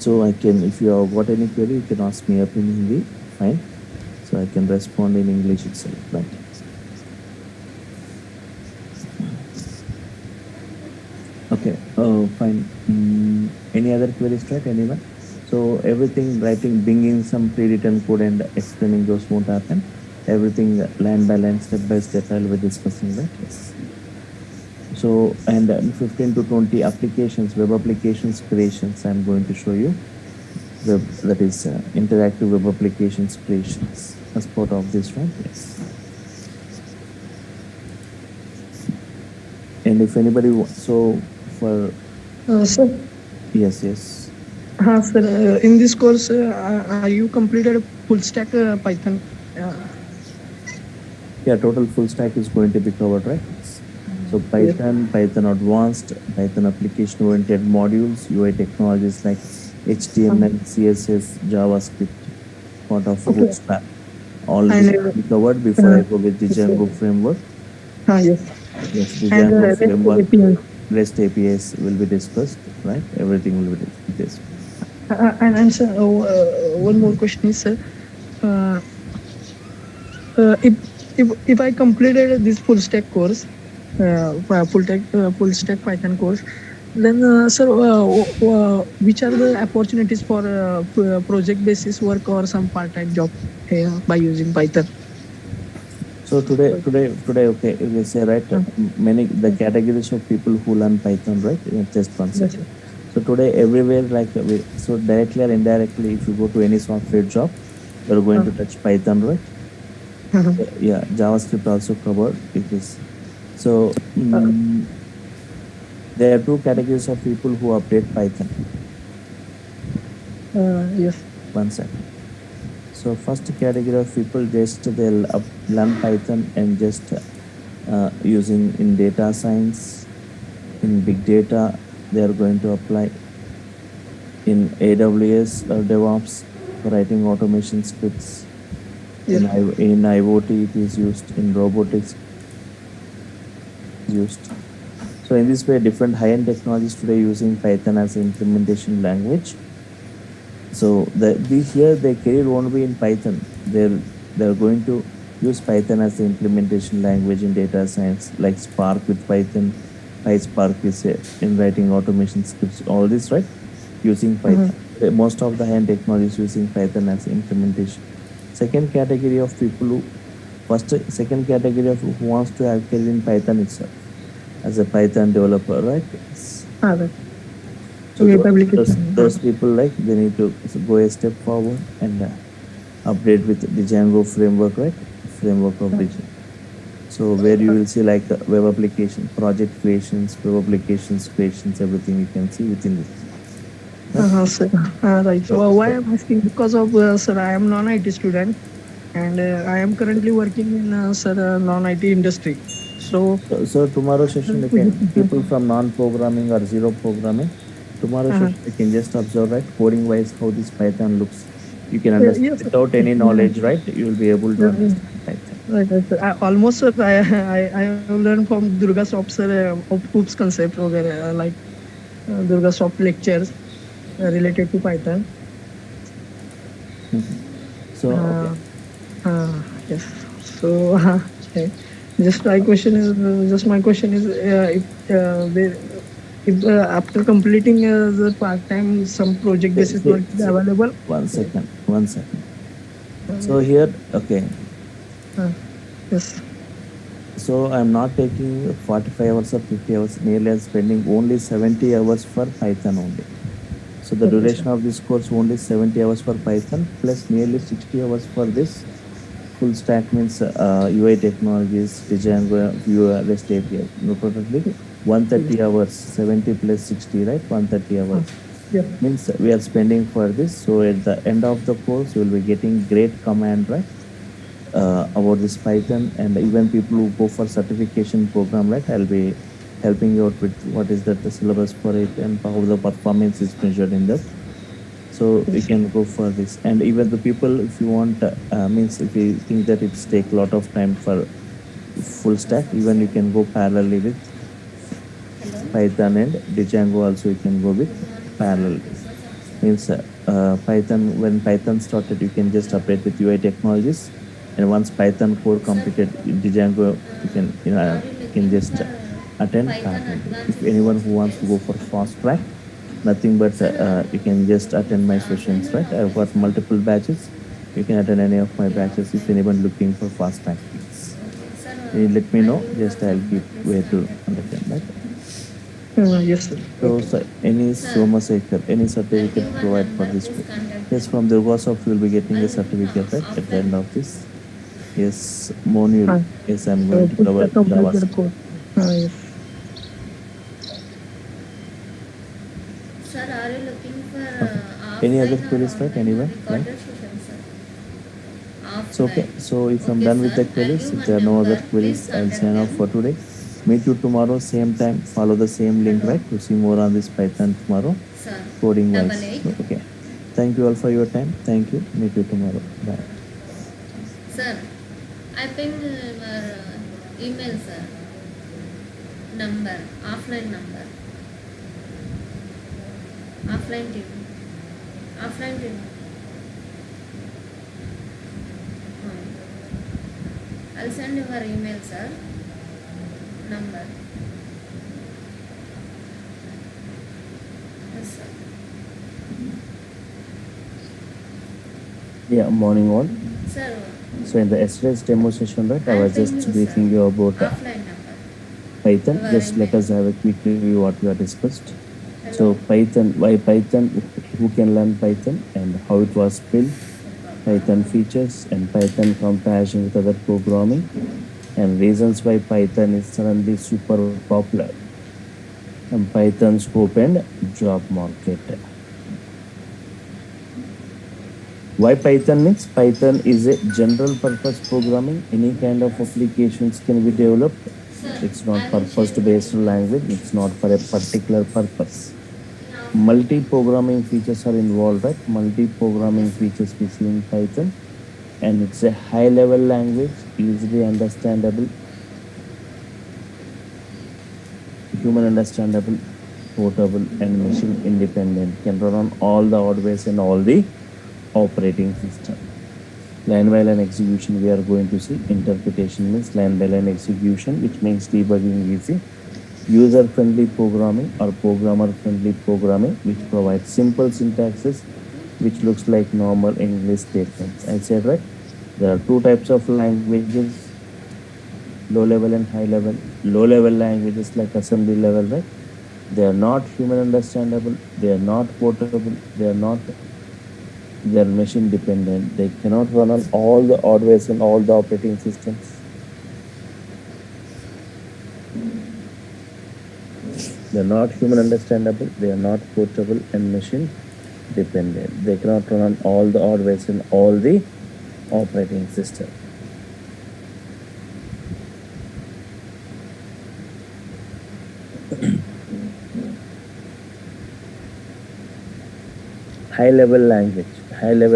So I can, if you have got any query, you can ask me up in Hindi. Fine. So I can respond in English itself, right? Okay. Oh, fine. Any other queries, right? Anyone? So everything writing, bringing some pre-written code and explaining those won't happen. Everything line by line, step by step, I'll be discussing that. Yes. So, and 15 to 20 applications, web applications creations, I'm going to show you. Web, that is interactive web applications creations as part of this, right? Yes. And if anybody, so for, Sir, yes, yes. sir, in this course, you completed full stack Python. Yeah, total full stack is going to be covered, right? So Python, Python advanced, Python application oriented modules, UI technologies like HTML, CSS, JavaScript, part of full stack. All this will be covered before I go with the Django framework. Yes. Yes, the And Django framework, API. REST APIs will be discussed, right? Everything will be discussed. And sir, one more question is, sir, if I completed this full stack course, full stack Python course, then sir, which are the opportunities for project basis work or some part-time job by using Python? So today, okay, we say, right, many the categories of people who learn Python, right? Just one second. So today, everywhere, like, so directly or indirectly, if you go to any software job, you're going to touch Python, right? Yeah, JavaScript also covered. It is. So there are two categories of people who update Python. Yes. One second. So first category of people, just they'll learn Python and just using in data science, in big data, they are going to apply in AWS or DevOps for writing automation scripts. Yes. In IoT, it is used in robotics. Used. So in this way, different high-end technologies today using Python as an implementation language. So here their career won't be in Python. They're going to use Python as the implementation language in data science, like Spark with Python, PySpark is in writing automation scripts. All this, right? Using Python. Most of the high-end technologies using Python as implementation. Second category of people second category of who wants to have career in Python itself as a Python developer, right? So those people, like, they need to go a step forward and update with the Django framework, right? Framework of Vijay. So where you will see like web application, project creations, web applications creations, everything you can see within this. Sir. Right. So why I'm asking, because of sir, I am non-IT student, and I am currently working in sir non-IT industry. So tomorrow session, people from non-programming or zero programming, tomorrow session you can just observe, right, coding wise how this Python looks. You can understand without any knowledge, right? You will be able to understand Python. Right. Almost sir, I have learned from Durga Shop sir OOPS concept, like Durga Shop lectures related to Python. So yes. So okay. My question is if after completing the part-time some project basis work is available. One second. So here, okay. Yes. So I'm not taking 45 hours or 50 hours. Nearly I'm spending only 70 hours for Python only. So the duration of this course only 70 hours for Python plus nearly 60 hours for this full stack, means UI technologies, Django, Vue, REST API. No, totally 130 hours, 70 plus 60, right? 130 hours. Yeah. means we are spending for this. So at the end of the course, you will be getting great command, right? About this Python, and even people who go for certification program, right? I'll be helping you out with what is that the syllabus for it and how the performance is measured in that. So you Yes. can go for this, and even the people, if you want, means if you think that it's take a lot of time for full stack, even you can go parallelly with Hello. Python and Django. Also, you can go with Good morning, sir. parallel. This was sir. Means Python, when Python started, you can just update with UI technologies, and once Python core Sir, completed in Django, you can are you you can looking just for attend Python parallelly. If advanced anyone who wants to go certificates? for fast track, nothing but Sir, are you you can just looking attend for my offline sessions, or right? I've offline, got sir? multiple batches. You can attend any of my Okay, batches if offline. anyone looking for fast track things. Okay, sir, You let me I know, do just one I'll number. keep Please way to contact me. understand, right? Yes, sir. So, Okay. so any Sir, Somasekar, any I'll certificate give one provide for number. this Please course? contact Yes, me. from Durga Soft, you will be getting Are a you looking certificate, right? At the offline? end of this. Yes, Monul. Uh, Yes, I'm going to full cover stack completed JavaScript. course. Yes. Sir, are you looking for Okay. Any other offline or queries, right? online or Anyone? Right? recorded session, sir? So, okay. Offline. So, if I'm Okay, done with sir. the I'll queries, give if there one are no other number. Please queries, I'll contact sign off them. for today. Meet you tomorrow, same time. Follow the same link, Hello, right? To see more on this Python tomorrow, sir. coding Double wise. eight. So, okay. Thank you all for your time. Thank you. Meet you tomorrow. Bye. Sir, I ping your email, sir. Number, offline number. Offline team. Offline team. I'll send you your email, sir. Number. Yes, sir. Yeah, morning all. Sir, So in the yesterday's demo session, right, I I'll was ping just you, sir. briefing you about Offline number. Python. Your Just let email. us have a quick review what we have discussed. So Hello. Python, why Python? Who can learn Python and how it was built? Python features and Python comparison with other programming and reasons why Python is suddenly super popular and Python's scope and job market. Why Python means Python is a general purpose programming. Any kind of applications can be developed. Sir, It's not I will share purpose your based email. language. It's not for a particular purpose. In offline. Multi-programming features are involved, right? Okay, Multi-programming sir. features we see in Python, and it's a high-level language, easily understandable, human understandable, portable, and machine independent. Can run on all the hardware and all the operating system. Line by line execution, we are going to see. Interpretation means line by line execution, which means debugging easy. User friendly programming or programmer friendly programming, which provides simple syntaxes, which looks like normal English statements. I said, right? There are two types of languages, low level and high level. Low level languages like assembly level, right? They are not human understandable, they are not portable, they are machine dependent. They cannot run on all the hardware and all the operating systems. They are not human understandable, they are not portable and machine dependent. They cannot run on all the hardware and all the operating system. High level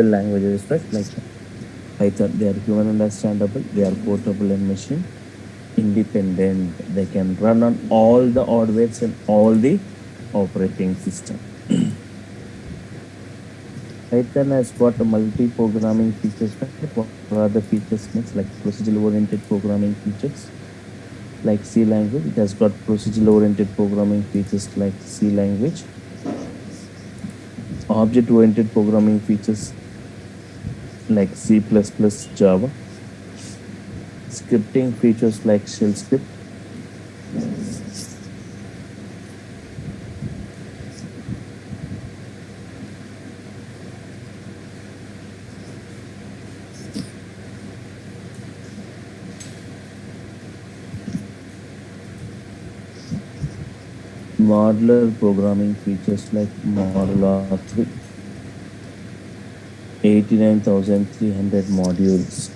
languages, right? Like Python, they are human understandable, they are portable and machine independent. They can run on all the hardware and all the operating system. Python has got a multi-programming features, right? What are the features means like procedural-oriented programming features like C language. It has got procedural-oriented programming features like C language. Object-oriented programming features like C++, Java. Scripting features like shell script. Modular programming features like Modular 3, 89,300 modules.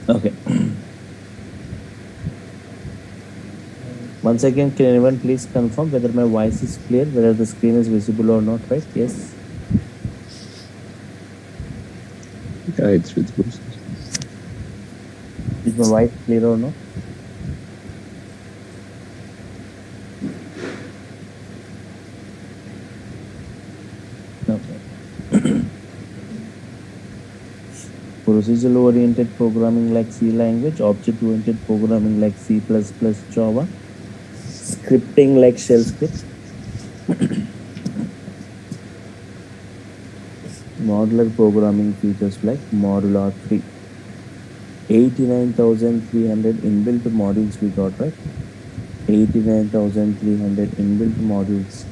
Okay. Once again, can anyone please confirm whether my voice is clear, whether the screen is visible or not, right? Yes. Yeah, it's visible. Is my voice clear or not? Okay. Procedural oriented programming like C language, object oriented programming like C++, Java, scripting like shell script, modular programming features like Modular 3, 89,300 inbuilt modules we got, right? 89,300 inbuilt modules.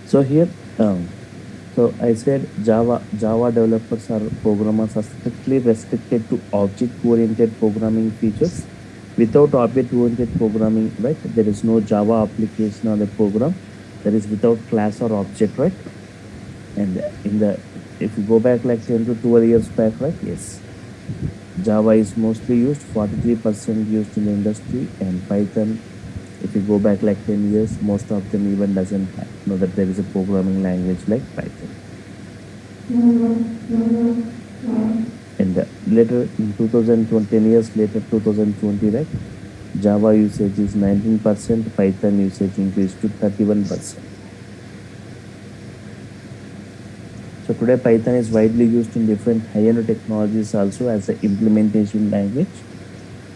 So here, so I said Java developers or programmers are strictly restricted to object-oriented programming features. Without object-oriented programming, right, there is no Java application or a program that is without class or object, right? And in the if you go back like 10 to 12 years back, right? Yes, Java is mostly used, 43% used in the industry, and Python, if you go back like 10 years, most of them even doesn't know that there is a programming language like Python. And later in 2020, 10 years later, 2020, right, Java usage is 19%, Python usage increased to 31%. So today Python is widely used in different high-end technologies also as an implementation language,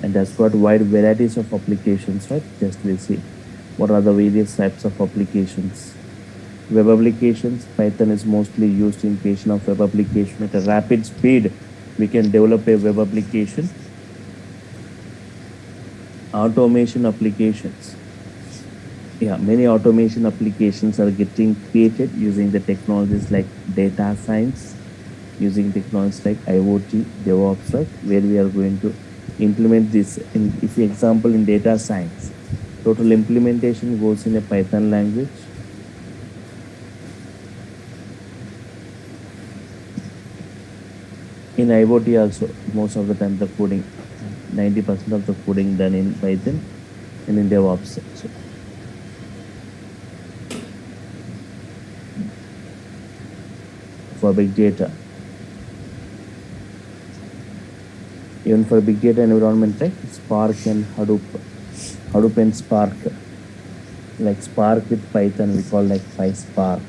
and has got wide varieties of applications, right? Just we'll see what are the various types of applications. Web applications, Python is mostly used in creation of web application at a rapid speed. We can develop a web application. Automation applications. Yeah, many automation applications are getting created using the technologies like data science, using technologies like IoT, DevOps, right? Where we are going to implement this. If example in data science, total implementation goes in a Python language. In IoT also, most of the time the coding, 90% of the coding done in Python and in DevOps also. For big data, even for big data environment, like Spark and Hadoop and Spark, like Spark with Python, we call like PySpark.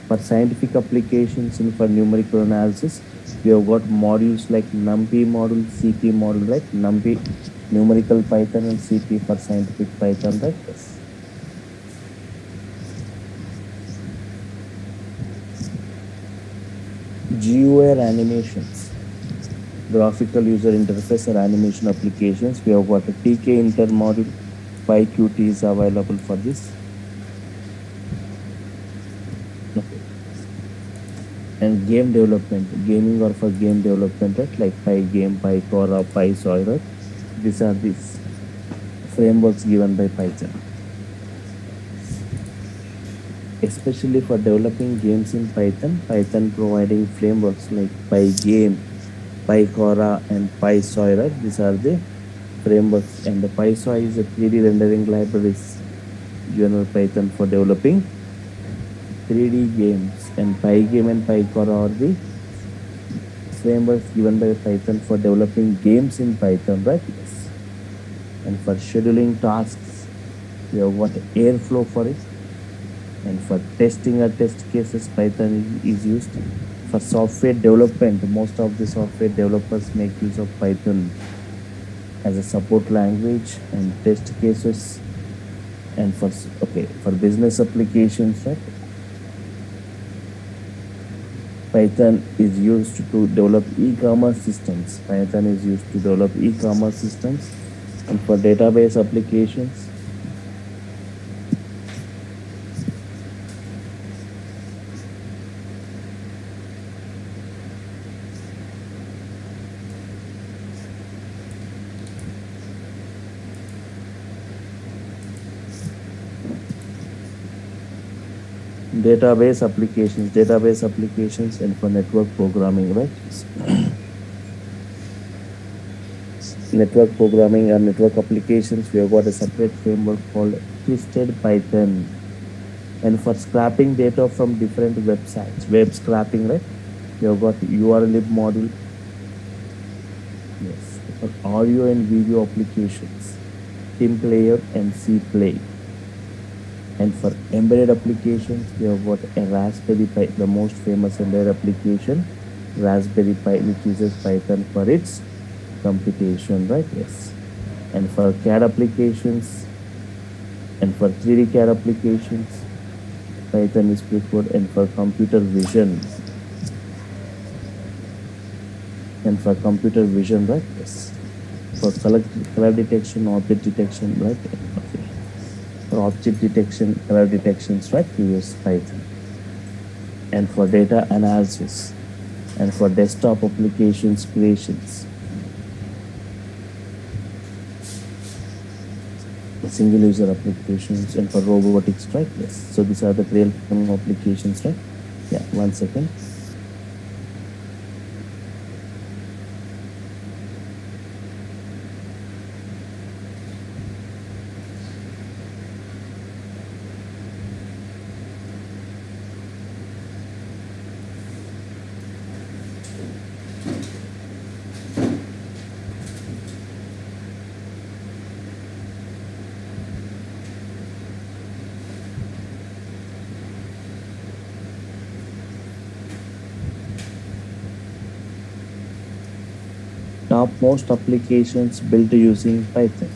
For scientific applications and for numerical analysis, we have got modules like NumPy module, CP module, right? NumPy numerical Python and CP for scientific Python, right? Yes. GUI animations, graphical user interface or animation applications. We have got a TK inter module, PyQt is available for this. Okay. And game development, gaming or for game development, right? Like Pygame, PyCore or PySoy, right? These are these frameworks given by Python. especially for developing games in Python. Python providing frameworks like Pygame, PyCora, and PySoy. Right? These are the frameworks, and the PySoy is a 3D rendering libraries given by Python for developing 3D games, and Pygame and PyCora are the frameworks given by Python for developing games in Python. Right? Yes. And for scheduling tasks, we have got Airflow for it. And for testing or test cases, Python is used. For software development, most of the software developers make use of Python as a support language and test cases. And for business applications, right? Python is used to develop e-commerce systems. Python is used to develop e-commerce systems. And for database applications, database applications, and for network programming, right? Network programming and network applications, we have got a separate framework called Twisted Python. And for scraping data from different websites, web scraping, right? We have got URLib module. Yes. For audio and video applications, Tim Player and C Play. And for embedded applications, we have got a Raspberry Pi, the most famous embedded application, Raspberry Pi, which uses Python for its computation, right? Yes. And for CAD applications and for 3D CAD applications, Python is preferred. And for computer vision right? Yes. For color detection, object detection, right? Okay. For object detection, color detections, right? We use Python. And for data analysis and for desktop applications creations, single user applications, and for robotics, right? Yes. So these are the real-time applications, right? Yeah, 1 second. Topmost applications built using Python.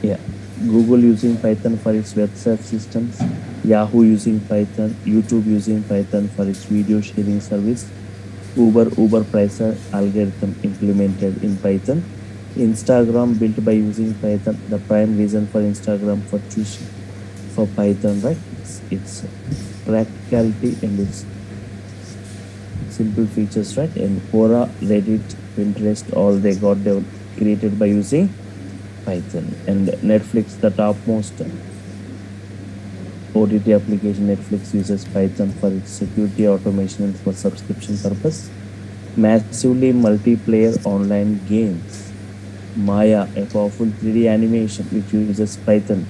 Yeah, Google using Python for its web search systems, Yahoo using Python, YouTube using Python for its video sharing service, Uber Pricer algorithm implemented in Python, Instagram built by using Python. The prime reason for Instagram for choosing for Python, right? It's practicality and its simple features, right? And Quora, Reddit, Pinterest, all they got created by using Python. And Netflix, the topmost OTT application, Netflix uses Python for its security, automation, and for subscription purpose. Massively multiplayer online games. Maya, a powerful 3D animation which uses Python.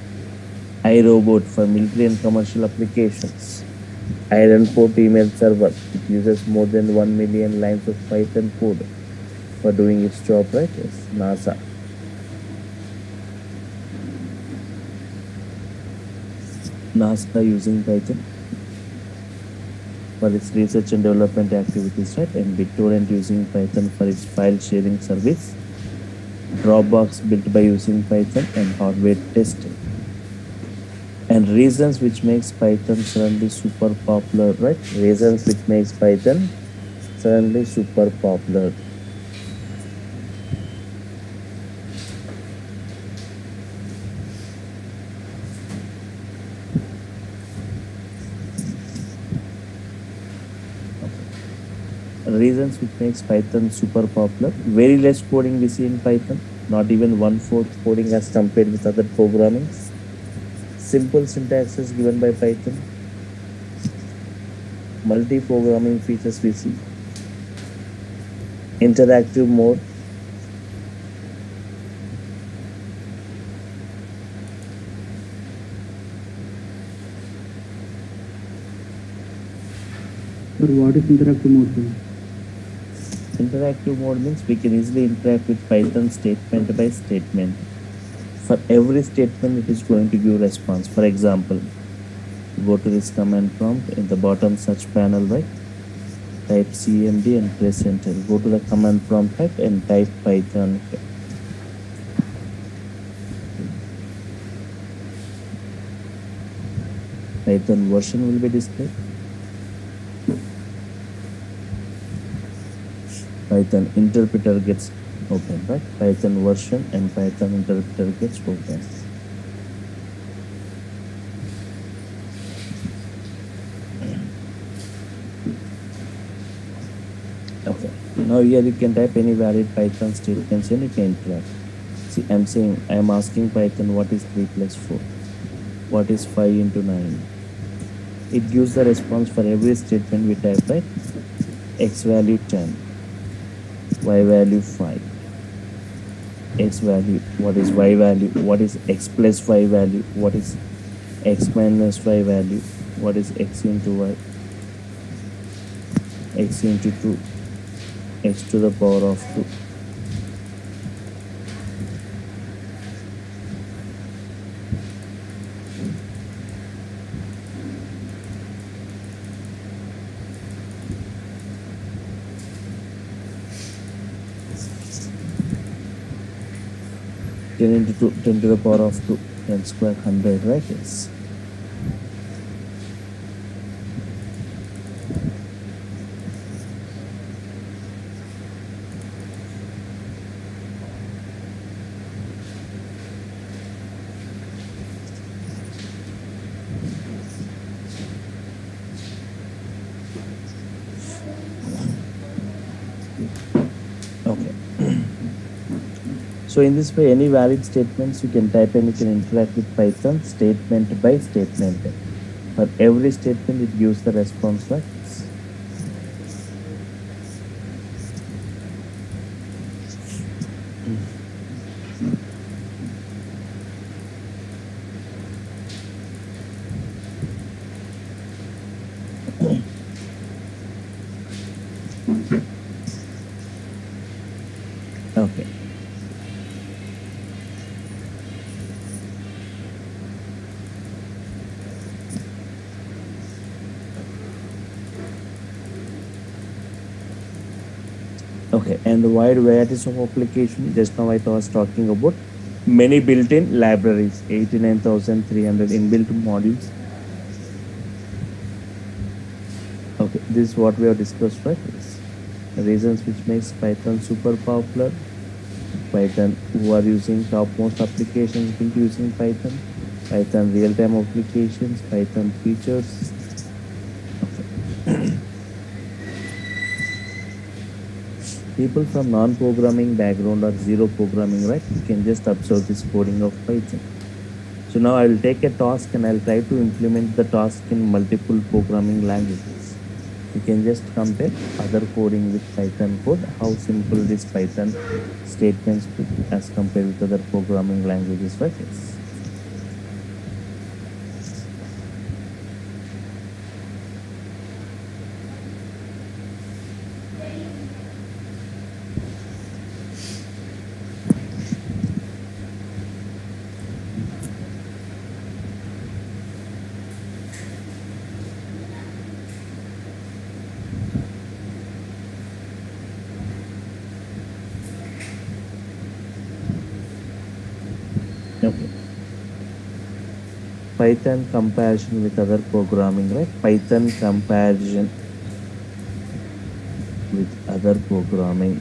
iRobot for military and commercial applications. Ironport email server, it uses more than 1 million lines of Python code for doing its job, right? Yes. NASA using Python for its research and development activities, right? And BitTorrent using Python for its file sharing service. Dropbox built by using Python and hardware testing. And reasons which makes Python suddenly super popular, right? Reasons which makes Python suddenly super popular. Reasons which makes Python super popular. Very less coding we see in Python, not even one-fourth coding as compared with other programming. Simple syntax is given by Python. Multi-programming features we see. Interactive mode. Sir, what is interactive mode, sir? Interactive mode means we can easily interact with Python statement by statement. For every statement, it is going to give response. For example, go to this command prompt in the bottom search panel, right? Type cmd and press enter. Go to the command prompt type and type Python. Python version will be displayed. Python interpreter gets open, right? Python version and Python interpreter gets open. Okay. Now here you can type any valid Python statements and you can interact. See, I'm saying, I'm asking Python what is 3 plus 4? What is 5 into 9? It gives the response for every statement we type, right? X value 10. Y value 5. X value, what is Y value? What is X plus Y value? What is X minus Y value? What is X into Y? X into 2. X to the power of 2. Ten into 2, 10 to the power of 2, 10 square 100, right? Yes. Okay. So in this way, any valid statements you can type and you can interact with Python statement by statement. For every statement, it gives the response like this. Okay. Okay, and the wide varieties of application, just now I was talking about many built-in libraries, 89,300 inbuilt modules. Okay, this is what we have discussed, right? Yes. The reasons which makes Python super popular. Python who are using topmost applications built using Python. Python real-time applications, Python features. People from non-programming background or zero programming, right? You can just observe this coding of Python. So now I will take a task and I'll try to implement the task in multiple programming languages. You can just compare other coding with Python code, how simple this Python statements as compared with other programming languages, right? Yes. Okay. Python comparison with other programming, right? Python comparison with other programming.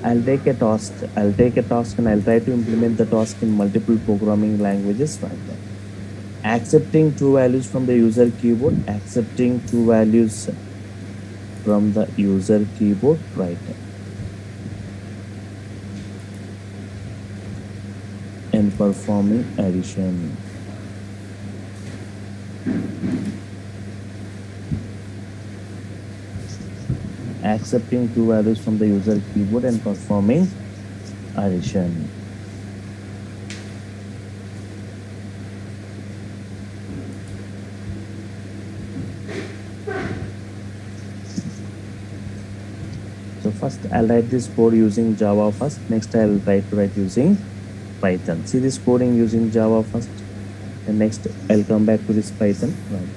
I'll take a task and I'll try to implement the task in multiple programming languages, right? Accepting true values from the user keyboard, accepting true values from the user keyboard, right? And performing addition. Accepting true values from the user keyboard and performing addition. So first I'll write this code using Java first. Next I'll try to write using Python. See this coding using Java first, and next I'll come back to this Python. Right.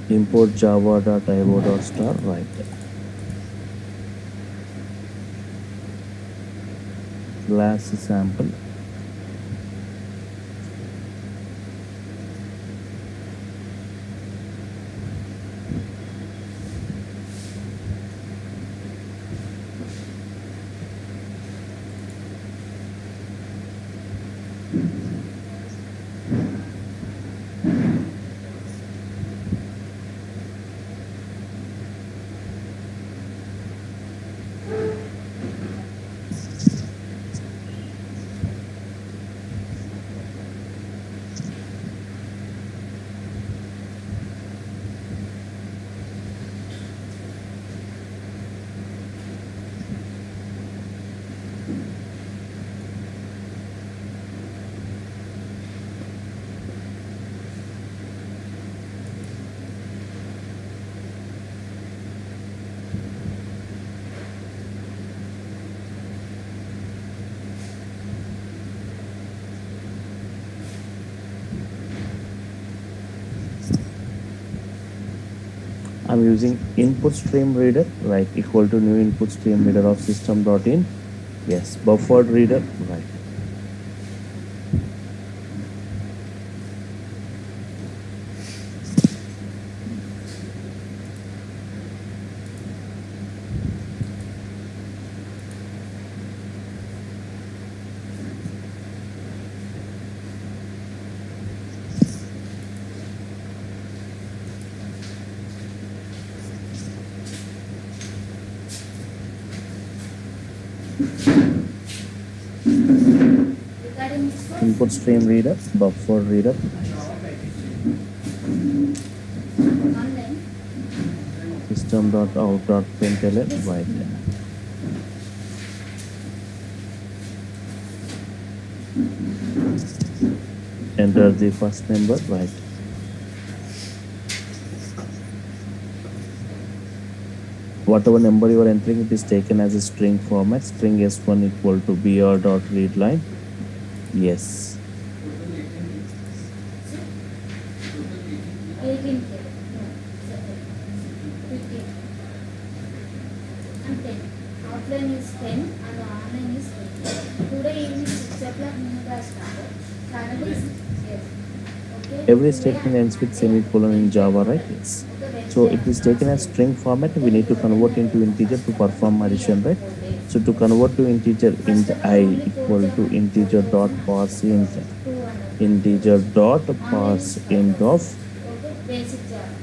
Import java.io.star, right. Class sample. I'm using input stream reader, right, equal to new input stream reader of system.in. Yes, buffered reader, right. Regarding this one, Input stream reader, buffer reader, online, system.out.println, right. Enter the first number, right. Whatever number you are entering, it is taken as a string format. String s1 equal to br.readline. Yes. 18K. No, 15. And 10. Offline is 10 and online is 10. Today evening 6 o'clock new class started. Saturday is yes. Okay. Every Today statement and ends with Monday semicolon in Wednesday Java, right? Friday. Yes. Okay, So Wednesday it is and taken as Thursday. string format. We Okay, need to convert into integer to perform addition, right? So to convert to integer, First int of all, I only equal to 4,000, integer dot 4,000 parse int, 200. integer dot Online parse is int 5,000. of Okay, basic Java.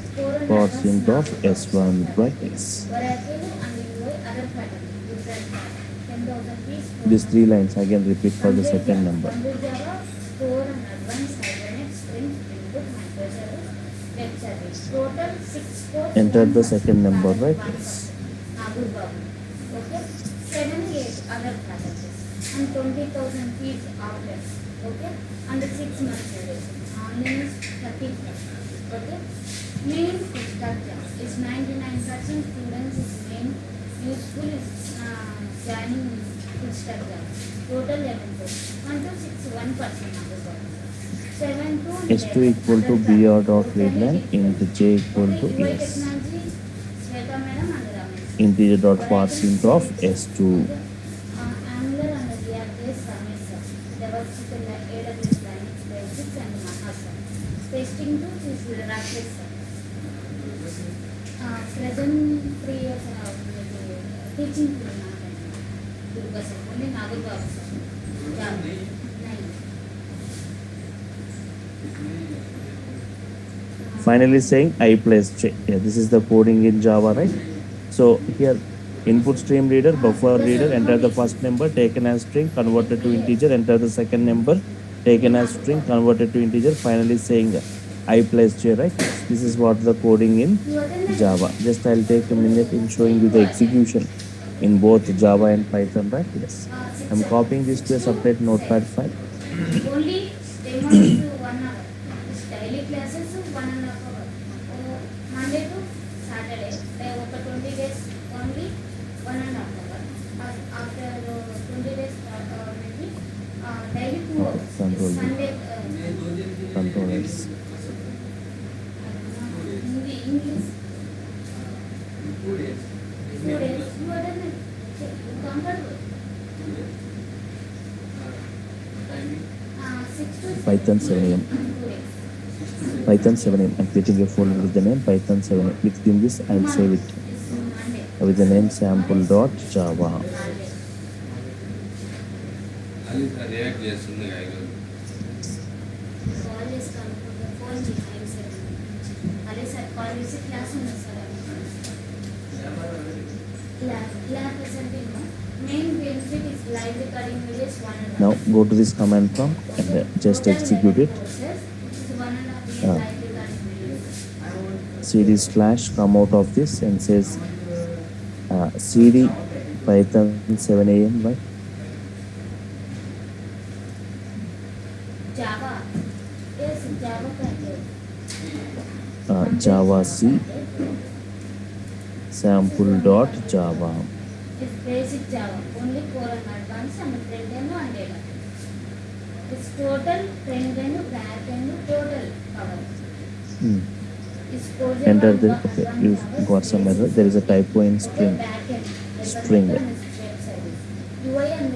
Score and parse advanced int of Nagu s1, right? Yes. Oracle and UI other pattern. Different pattern. 10,000 piece. These 3 lines again repeat for the Complete second Java. number. Complete Java. Score and advanced Hibernate Spring Spring Boot microservice web service. Total 6 scores. Enter 1 the person. second number, Bharat right? 1 Yes. person. Nagu Babu. Okay. 7 8 other patterns. And 20,000 fees outlets. Okay. And 6 months duration. Online is 30 plus. Okay. Main structure is 99% students is main useful is joining full stack job. Total 11 to 1 to 6 1% of the job. 7 to s2 11 equal to other br.readline, int j equal to UI yes, technology Sweta madam and Ramesh. integer dot parse int of s2. Okay. Angular and React based Ramesh sir. DevOps testing tools is Rakesh sir. Present 3 years teaching to Durga sir, only Nagarbabu sir. Yeah, 9. Finally saying I plus J. Yeah, this is the coding in Java, right? So here input stream reader, buffer reader, enter the first number taken as string, converted to integer, enter the second number taken as string, converted to integer, finally saying I plus J, right? This is what the coding in Java. Just I'll take a minute in showing you the execution in both Java and Python, right? Yes. I'm copying this to a separate notepad file. Only demo is 1 hour. This daily classes 1.5 hour. Monday to Saturday, over 20 days only 1.5 hour. After 20 days, maybe daily 2 hours. Control. Sunday, Controllers. English. 2 days. You are done. Comfortable. 6 to Python 7am. 2 days. Python 7am. I'm creating a folder with the name Python 7am. Within this, I'll save it Is Monday. with the name sample.java. React చేస్తుంది కాయలు call చేస్తాను phone చేయాలి sir అదే sir call చేసి class ఉంది sir lab presenting main benefit is live recording videos 1.5 Now go to this command prompt and just execute it. process is 1.5 Ah. live recording videos. cd slash come out of this and says cd python 7am, right? Java. Yes, Java package. Java C sample.java. It's basic Java, only core and advanced and front end and data. It's total front end, back end, total cover. Hmm. It's core Enter Java the and okay. advanced You Java, got some error. There is a typo in okay, string. back end. String. UI and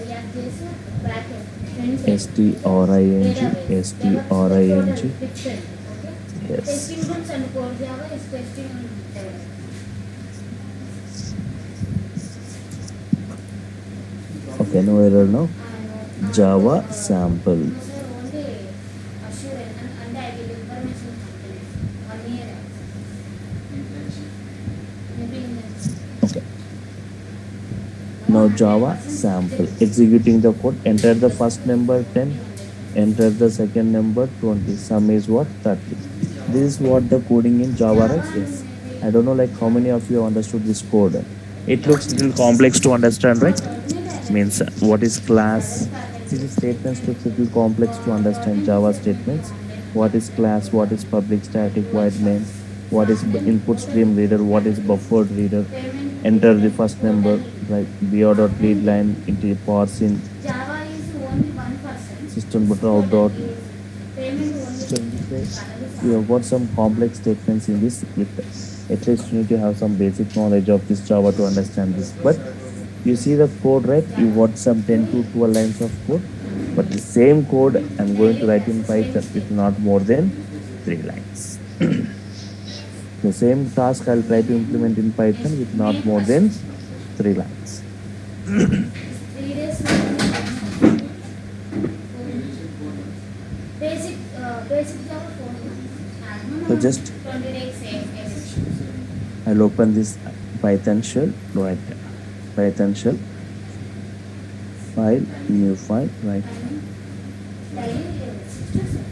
React JS back end. Front end. string Database. string. Total different, okay? Yes. Testing groups and core Java is testing on database. Okay, no error now. Java sample. No, sir, only assurance and I will information company. 1 year. Maybe in Okay. Now Java sample. Executing the code. Enter the first number 10. Enter the second number 20. Sum is what? 30. This is what the coding in Java, right? Yes. I don't know like how many of you understood this code. It looks little complex to understand, right? Means what is class? These statements look little complex to understand. Java statements. What is class? What is public static void main? What is input stream reader? What is buffered reader? Enter the first number, right? BR.read line into parse in Java is only 1%. system.out. Payment only. You have got some complex statements in this. With at least you need to have some basic knowledge of this Java to understand this. But you see the code, right? You got some 10 to 12 lines of code. But the same code I'm going to write in Python with not more than 3 lines. The same task I'll try to implement in Python with not more than 3 lines. 3 days. Basic Java 4 months. So just 20 days same. I'll open this Python shell, right? Python shell, file, new file, right? Daily 6 to 7.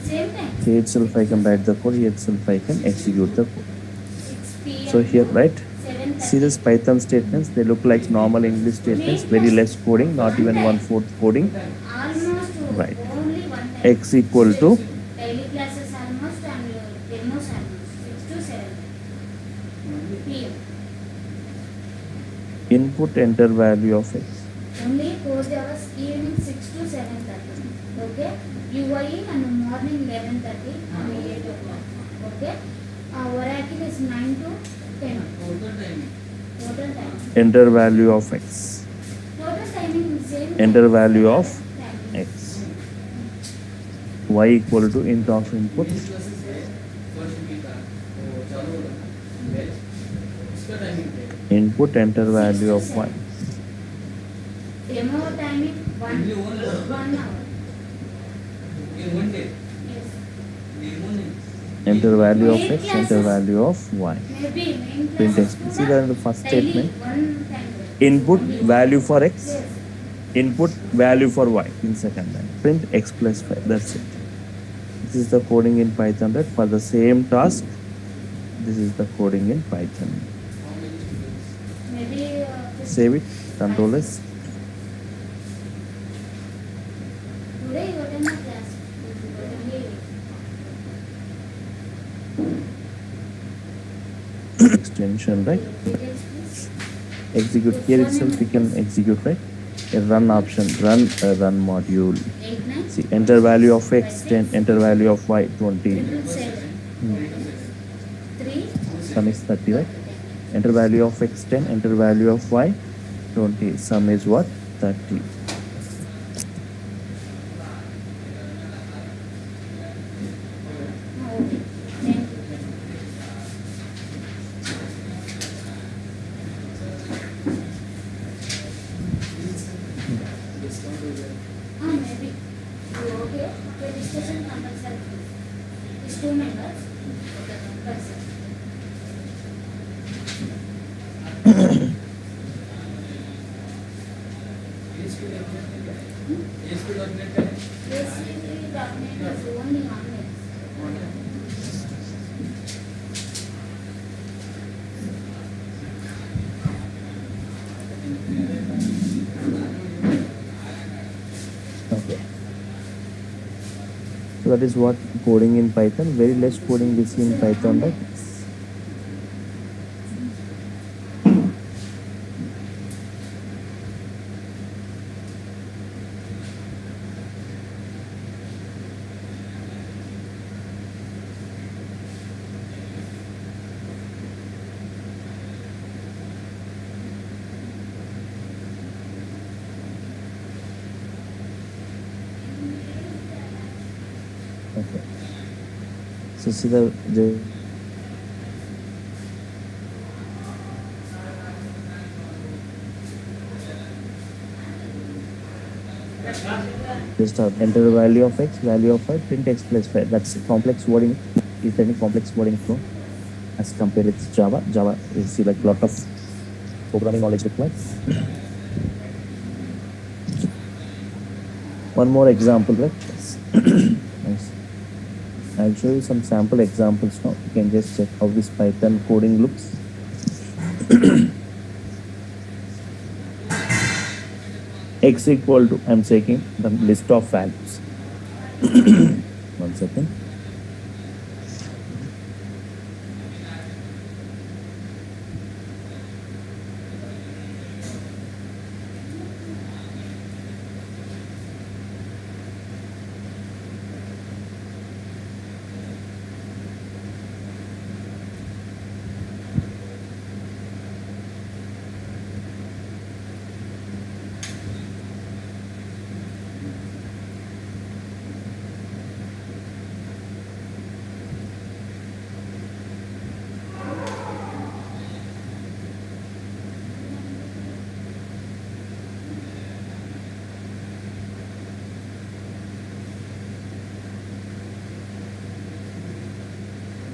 Same time. Here itself I can write the code, here itself I can execute the code. 6 p.m. So here, right? 7:30. See this Python statements, they look like normal English statements, very less coding, not even 1/4 coding. Almost Right. only one time. X equal to Daily classes almost and demos almost 6 to 7 p.m. input enter value of X. Only 4 hours evening 6 to 7:30. Okay. UI and morning 11:30 and 8 o'clock. Okay. Oracle is 9 to 10. Total time. Enter value of X. Total timing is same. Enter value of Time. X. y equal to int of input input enter value of y. Demo timing 1 hour. Yes. Enter value of x, enter value of y. Maybe main Print class x. See that in the first daily statement. one time. Input value for x, Yes. input value for y in second line. Print x plus 5. That's it. This is the coding in Python, right? For the same task, this is the coding in Python. Maybe Save it. Control S. today you attend the class. Extension, right? Details, please. Execute here itself. We can execute, right? A run option, run module. 89 See, enter value of x 10, enter value of y 20. 3 Sum is 30, right? Enter value of x 10, enter value of y 20. Sum is what? 30. maybe. Okay. Registration compulsory. It's 2 members. Person. ASP.NET is only online. Okay. So that is what coding in Python. Very less coding we see in Python, right? Okay. So see the just enter the value of x, value of y, print x plus 5. That's complex wording. Is there any complex wording flow as compared with Java? Java is see like lot of programming knowledge required. One more example, right? Nice. I'll show you some sample examples now. You can just check how this Python coding looks. X equal to, I'm taking the list of values. 1 second.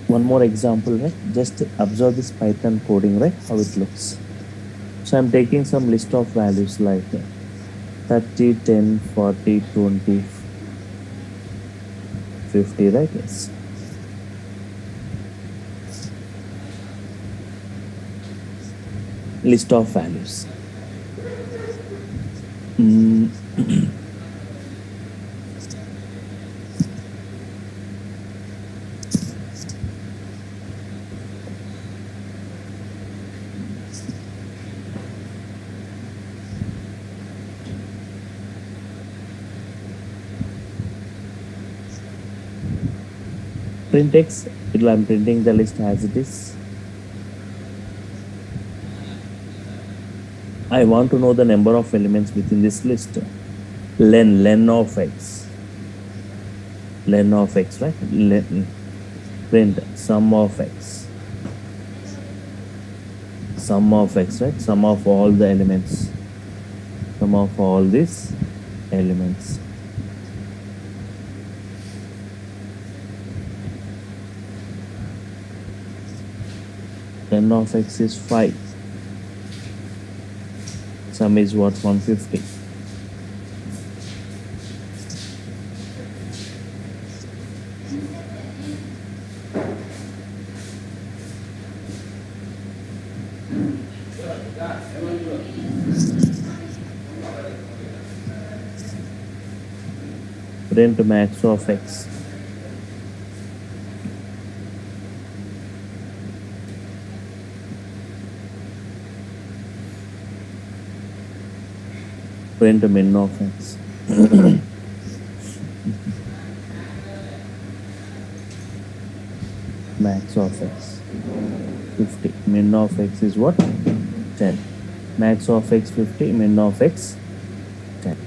One more example, right? Just observe this Python coding, right? How it looks. So I'm taking some list of values like 30, 10, 40, 20, 50, right? Yes. List of values. Print x, I'm printing the list as it is. I want to know the number of elements within this list. Len of x. len of x, right? Print sum of x. Sum of x, right? Sum of all the elements. Sum of all these elements. Len of x is 5. Sum is what? 150. Print max of x. Print min of x. Max of x 50. Min of x is what? 10. Max of x 50. Min of x 10.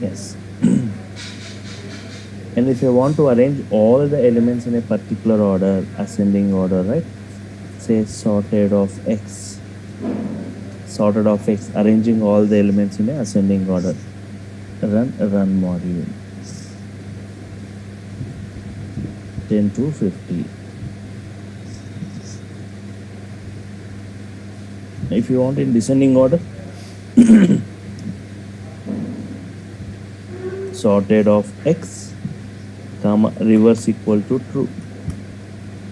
Yes. And if you want to arrange all the elements in a particular order, ascending order, right? Say sorted of x. Sorted of x, arranging all the elements in a ascending order. Run module. 10 to 50. If you want in descending order, sorted of x, comma reverse equal to true.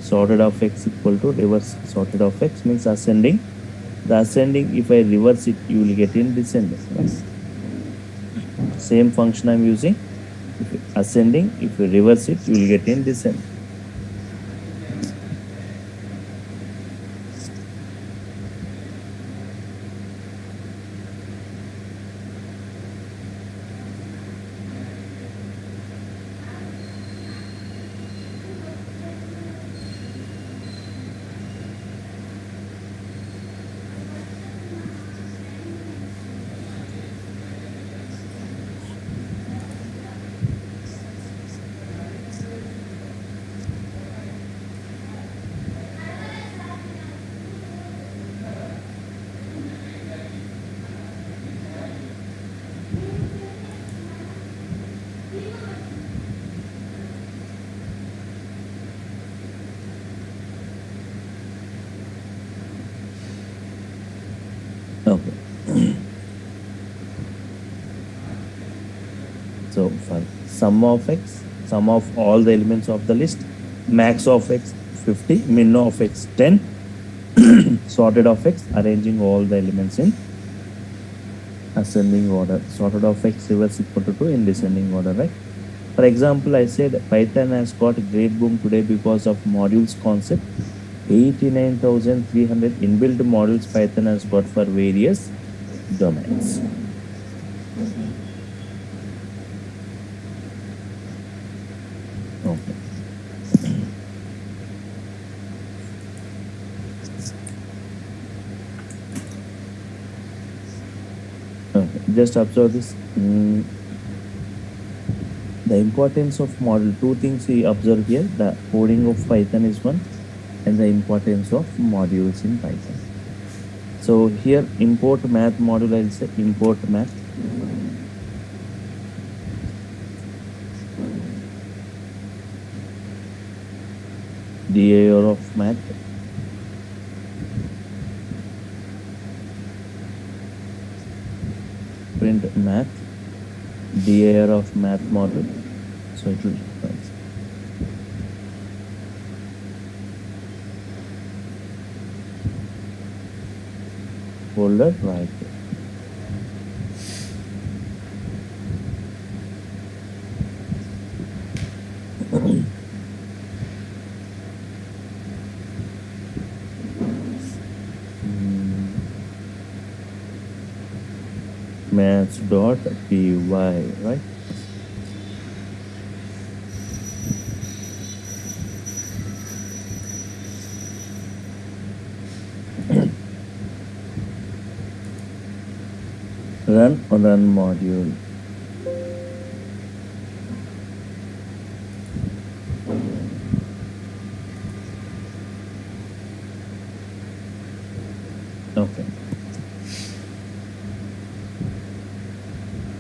Sorted of x equal to reverse sorted of x means ascending. The ascending, if I reverse it, you will get in descending. Same function I'm using. If ascending, if you reverse it, you will get in descending. Okay. So for sum of x, sum of all the elements of the list, max of x 50, min of x 10, sorted of x, arranging all the elements in ascending order. Sorted of x reverse equal to 2 in descending order, right? For example, I said Python has got a great boom today because of modules concept. 89,300 inbuilt modules Python has got for various domains. Okay. Okay. Just observe this. The importance of model, two things we observe here. The coding of Python is one, and the importance of modules in Python. So here import math module, I'll say import math. dir of math. Print math. dir of math module. So it will folder right there. Maths.py, right? run module. Okay.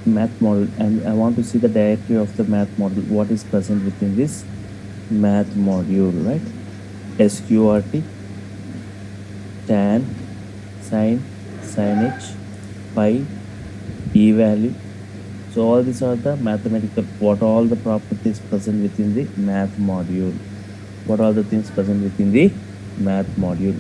Math model, and I want to see the directory of the math model. What is present within this math module, right? sqrt, tan, sin, signage, pi, e value. So all these are the mathematical, what all the properties present within the math module. What are the things present within the math module?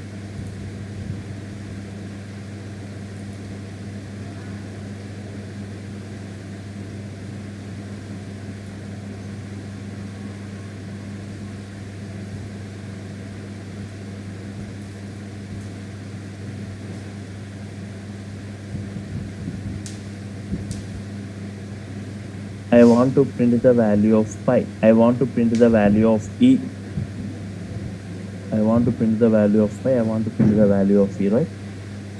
I want to print the value of pi. I want to print the value of e. I want to print the value of pi. I want to print the value of e, right?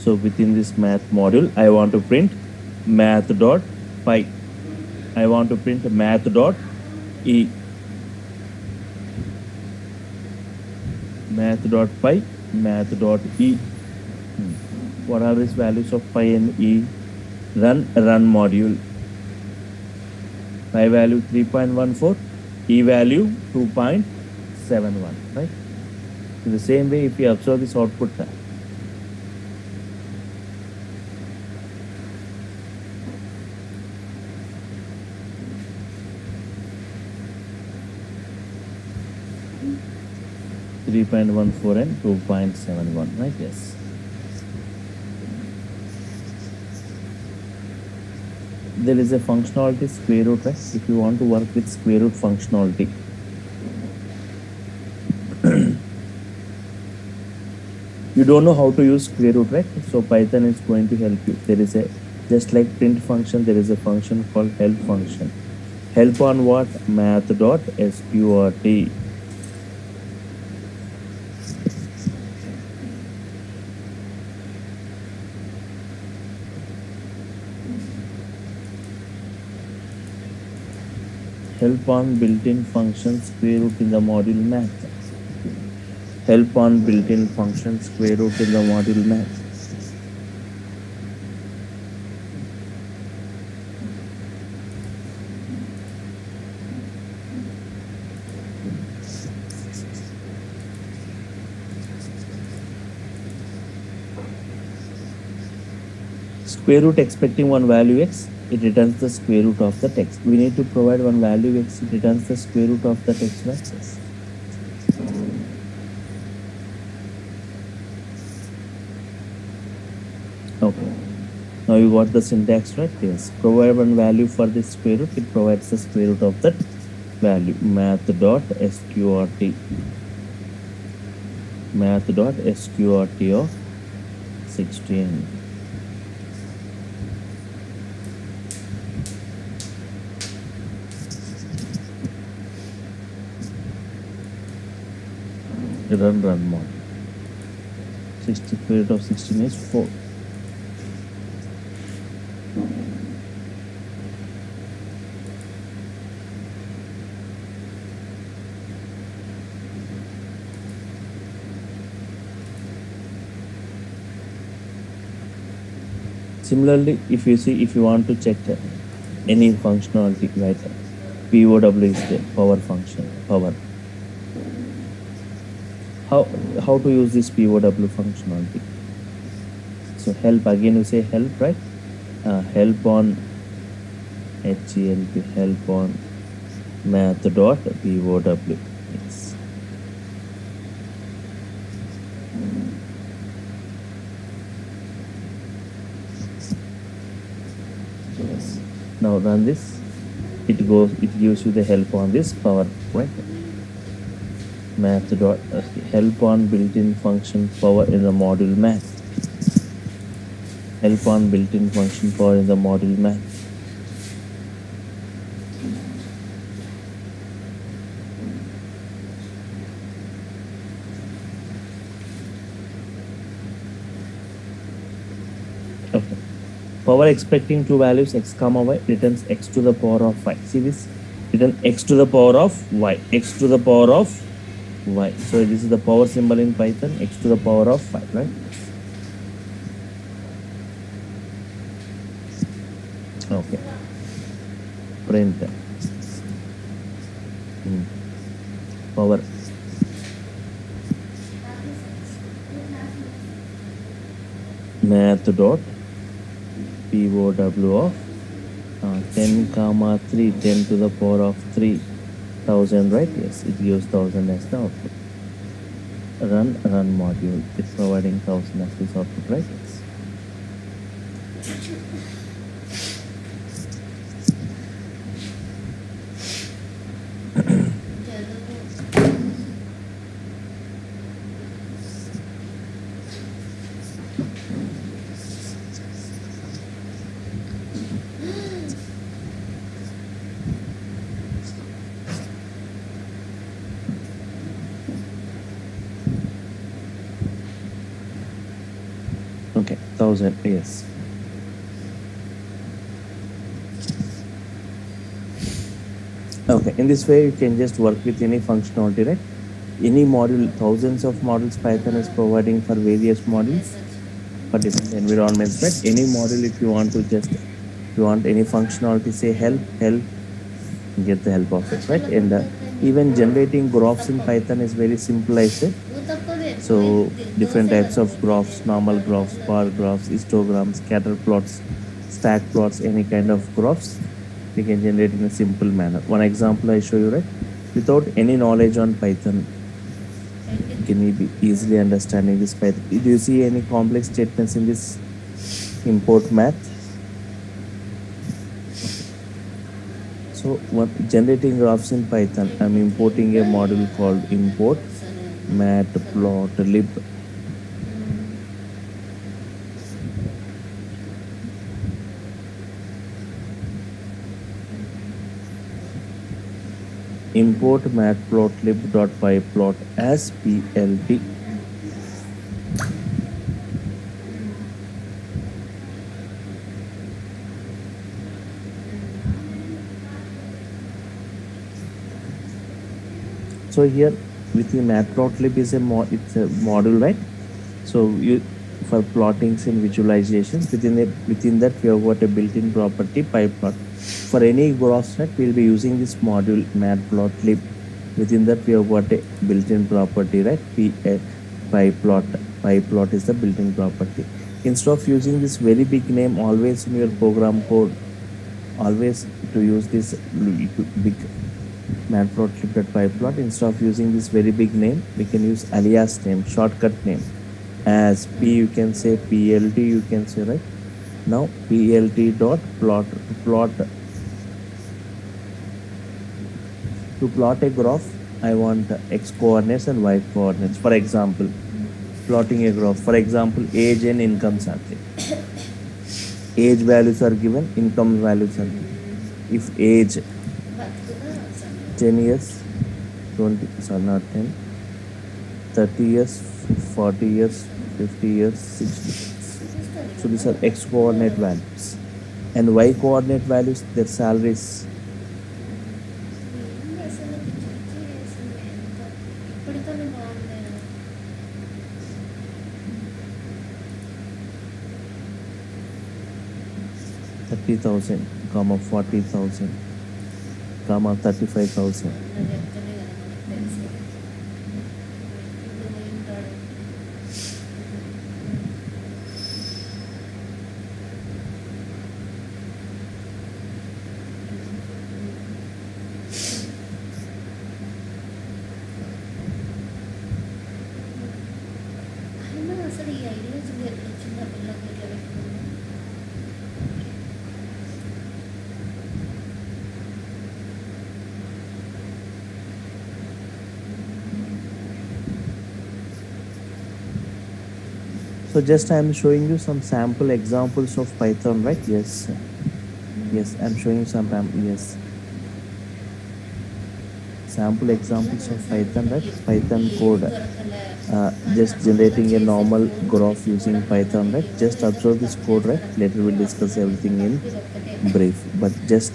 So within this math module, I want to print math dot pi. I want to print math dot e. Math dot pi, math dot e. What are these values of pi and e? Run module. Pi value 3.14, e value 2.71, right? In the same way, if you observe this output, 3.14 and 2.71, right? Yes. There is a functionality square root, right? If you want to work with square root functionality, you don't know how to use square root, right? So Python is going to help you. There is a, just like print function, there is a function called help function. Help on what? Math.sqrt. Help on built-in function square root in the module math. Help on built-in function square root in the module math. Square root expecting one value x, it returns the square root of the text. We need to provide one value x, it returns the square root of the text, right? Okay. Now you got the syntax, right? Yes. Provide one value for the square root, it provides the square root of that value. Math.sqrt. Math.sqrt of 16. Run mod. 60 square root of 16 is 4. Similarly, if you see, if you want to check any functionality, right? POW is the power function, power. How to use this POW functionality? So help, again you say help, right? Help on HELP, help on math.POW. Yes. Yes. Now run this. It gives you the help on this power, right? Math dot help on built-in function power in the module math. Help on built-in function power in the module math. Okay. Power expecting two values x comma y returns x to the power of y. See this? Return x to the power of y. X to the power of y. So this is the power symbol in Python, x to the power of y, right? Okay. Print. Power. Math dot POW of 10 comma 3, 10 to the power of 3000, right? Yes, it gives 1000 as the output. Run module. It's providing 1000 as this output, right? Yes. Okay, 1000, yes. Okay, in this way you can just work with any functionality, right? Any module, thousands of models Python is providing for various modules for different environments, right? Any module, if you want to just, if you want any functionality, say help, get the help of it, right? And even generating graphs in Python is very simple, I said. So different types of graphs, normal graphs, bar graphs, histograms, scatter plots, stack plots, any kind of graphs we can generate in a simple manner. One example I show you, right? Without any knowledge on Python, can you be easily understanding this Python? Do you see any complex statements in this import math? So generating graphs in Python, I'm importing a module called import matplotlib. Import matplotlib.pyplot as plt. So here within matplotlib is it's a module, right? So you for plottings and visualizations within that we have got a built-in property pyplot. For any graphs, right, we'll be using this module matplotlib. Within that we have got a built-in property, right? Pyplot. Pyplot is the built-in property. Instead of using this very big name always in your program code, always to use this big matplotlib.pyplot, instead of using this very big name, we can use alias name, shortcut name. As p, you can say plt, you can say, right? Now plt.plot to plot a graph, I want x coordinates and y coordinates. For example, plotting a graph, for example, age and incomes are there. Age values are given, income values are given. If age 10 years, 20, sorry, not 10, 30 years, 40 years, 50 years, 60 years. So these are x coordinate values. And y coordinate values, their salaries. $30,000, 40,000, 35,000. So just I am showing you some sample examples of Python, right? Yes. Yes, I'm showing some, yes. sample examples of Python, right? Python code, just generating a normal graph using Python, right? Just observe this code, right? Later we'll discuss everything in brief, but just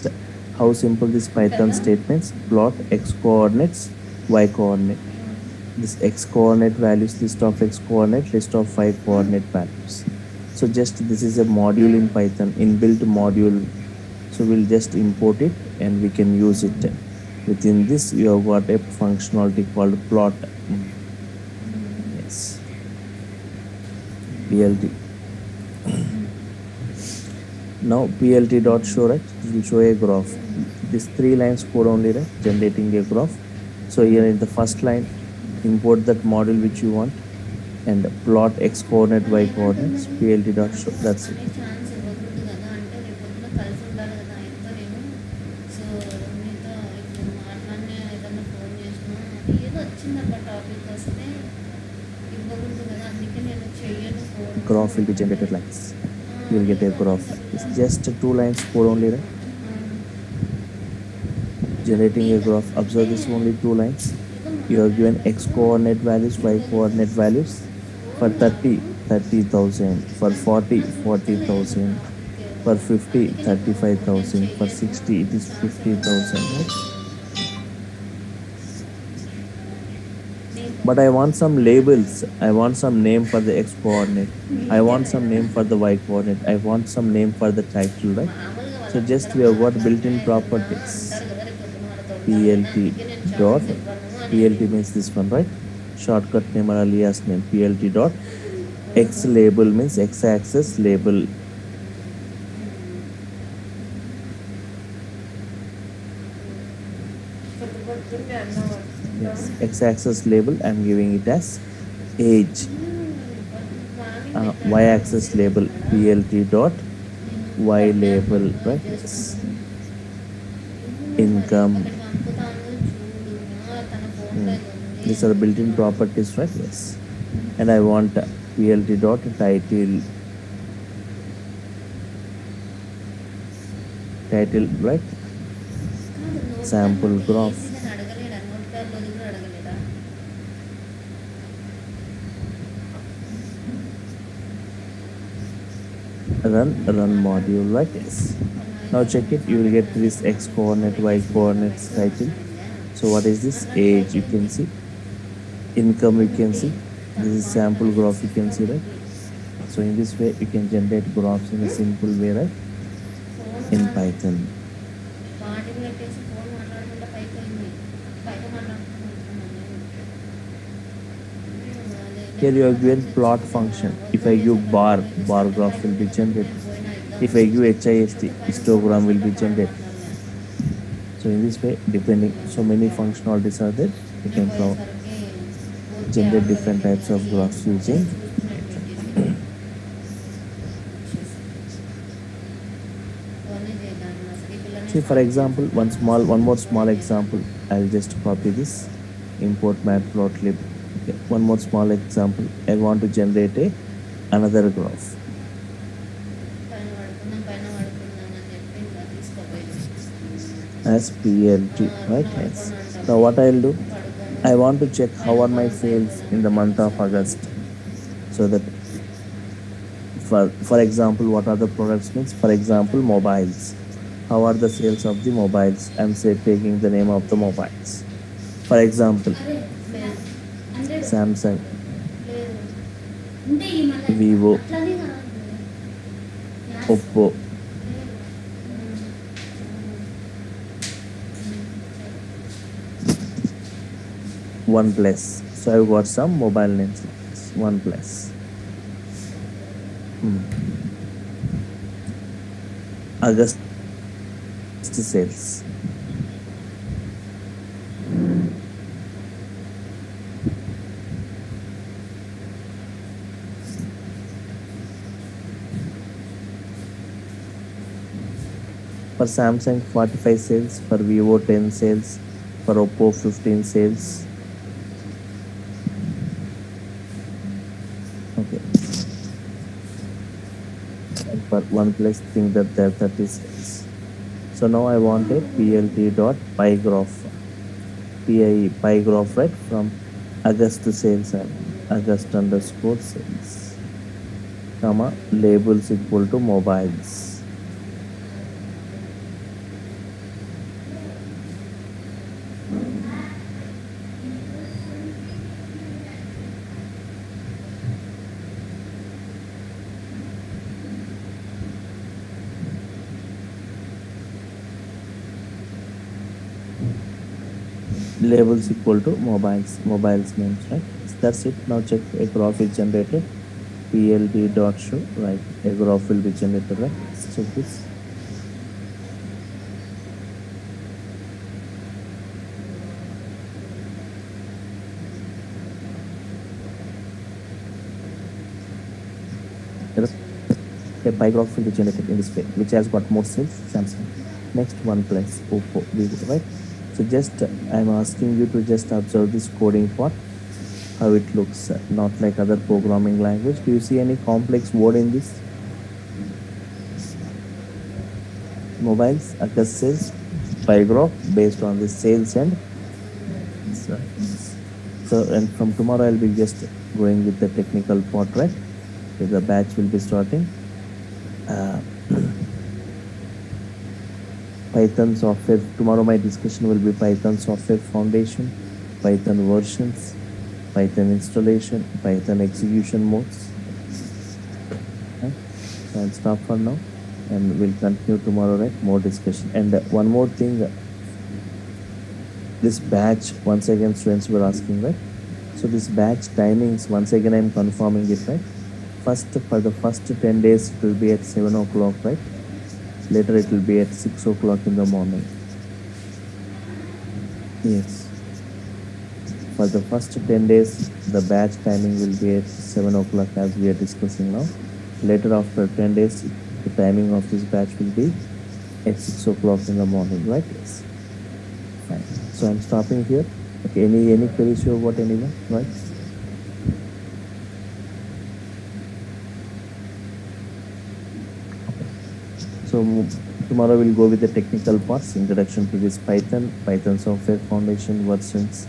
how simple this Python statements: plot x coordinates, y coordinate. This x coordinate values, list of x coordinate, list of y coordinate values. So just this is a module in Python, inbuilt module. So we'll just import it and we can use it. Within this, you have got a functionality called plot. Yes, PLT. Now PLT dot show, right? It will show a graph. This 3 lines code only, right? Generating a graph. So here in the first line, import that model which you want and plot x coordinate, y coordinates. PLT dot show. That's it. Chance ఇవ్వకూడదు కదా, అంటే రేపు పొద్దున కలిసి ఉండాలి కదా ఆయనతో నేను. సో మీతో ఇప్పుడు మాట్లాడినా ఏదన్నా ఫోన్ చేసినా ఏదో వచ్చిందబ్బా టాపిక్ వస్తే ఇవ్వకూడదు కదా, అందుకే నేను చెయ్యను phone. Graph will be generated like this. You will get a graph like this. Just 2 lines code only, right? Generating a graph. Observe this only 2 lines. You have given x coordinate values, y coordinate values. For 30, 30,000. For 40, 40,000. For 50, 35,000. For 60, it is 50,000, right? But I want some labels. I want some name for the x coordinate. I want some name for the y coordinate. I want some name for the title, right? So just we have got built-in properties. PLT dot, PLT means this one, right? Shortcut name or alias name. PLT dot x label means x-axis label. Yes, x-axis label. I'm giving it as age. Y-axis label PLT dot y label, right? Yes. Income. These are built-in properties, right? Yes. And I want PLT dot title. Title, right? Sample graph. అడగలేడా note ప్యాడ్లో కూడా అడగలేదా? Run module, right? Yes. Now check it. You will get this x coordinate, y coordinates title. So what is this? Age, you can see. Income, you can see. This is sample graph, you can see, right? So in this way you can generate graphs in a simple way, right? In Python. పాటికి పెట్టేసి phone మాట్లాడకుండా పైకి అయింది, పైకి Here you have given plot function. If I give bar graph will be generated. If I give HIST, histogram will be generated. So in this way, depending, so many functionalities are there. You can generate different types of graphs using. See, for example, one more small example. I'll just copy this. Import matplotlib. Okay. One more small example. I want to generate another graph. As PLT, right? Yes. Now what I'll do, I want to check how are my sales in the month of August. So that, for example, what are the products means? For example, mobiles. How are the sales of the mobiles? I'm say taking the name of the mobiles. For example, Samsung, Vivo, Oppo, OnePlus. So I've got some mobile names like this. OnePlus. August sales. For Samsung 45 sales, for Vivo 10 sales, for Oppo 15 sales. Okay. And for OnePlus, think that there are 30 sales. So now I want a PLT dot pie graph. pie graph, right? From August sales and August underscore sales, comma, labels equal to mobiles. Labels equal to mobiles names, right? That's it. Now check a graph is generated. PLD dot show, right? A graph will be generated, right? Let's check this. A pie graph will be generated in this way, which has got more sales, Samsung. Next, OnePlus, Oppo, Vivo, right? So just I'm asking you to just observe this coding part, how it looks, not like other programming language. Do you see any complex word in this? Mobiles, August sales, pie graph based on the sales and so and from tomorrow I'll be just going with the technical part, right? So the batch will be starting. Python software. Tomorrow my discussion will be Python software foundation, Python versions, Python installation, Python execution modes. Right? So I'll stop for now and we'll continue tomorrow, right? More discussion. And one more thing, this batch, once again students were asking, right? So this batch timings, once again I'm confirming it, right? First, for the first 10 days it will be at 7 o'clock, right? Later it will be at 6 o'clock in the morning. Yes. For the first 10 days, the batch timing will be at 7 o'clock as we are discussing now. Later, after 10 days, the timing of this batch will be at 6 o'clock in the morning, right? Yes. Fine. So I'm stopping here. Okay, any queries you got, anyone, right? So tomorrow we'll go with the technical parts, introduction to this Python software foundation, versions,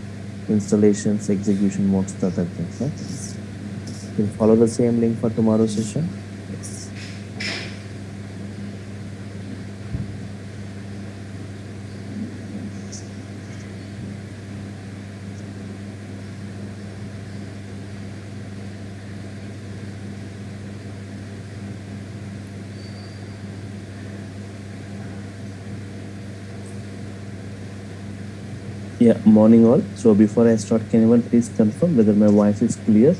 installations, execution modes, the other things. Right? We'll follow the same link for tomorrow's session. Yes. Yeah, morning all. So before I start, can anyone please confirm whether my voice is clear,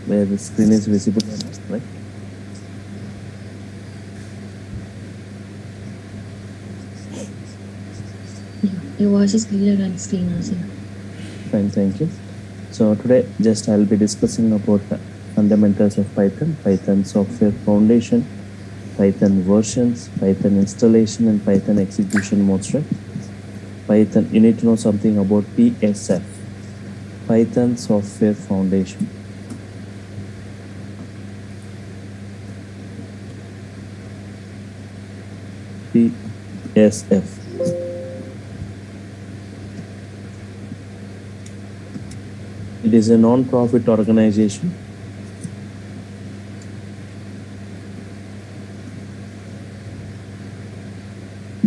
where the screen is visible or not, right? Your voice is clear and screen also. Fine, thank you. So today just I'll be discussing about the fundamentals of Python, Python software foundation, Python versions, Python installation, and Python execution modes, right? Python, you need to know something about PSF, Python Software Foundation. PSF. It is a non-profit organization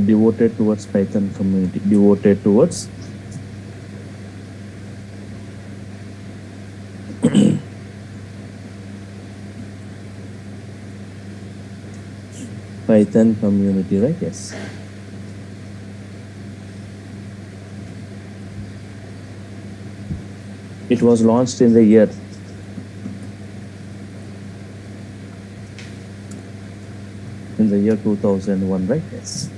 devoted towards Python community, devoted towards Python community, right? Yes. It was launched in the year 2001, right? Yes.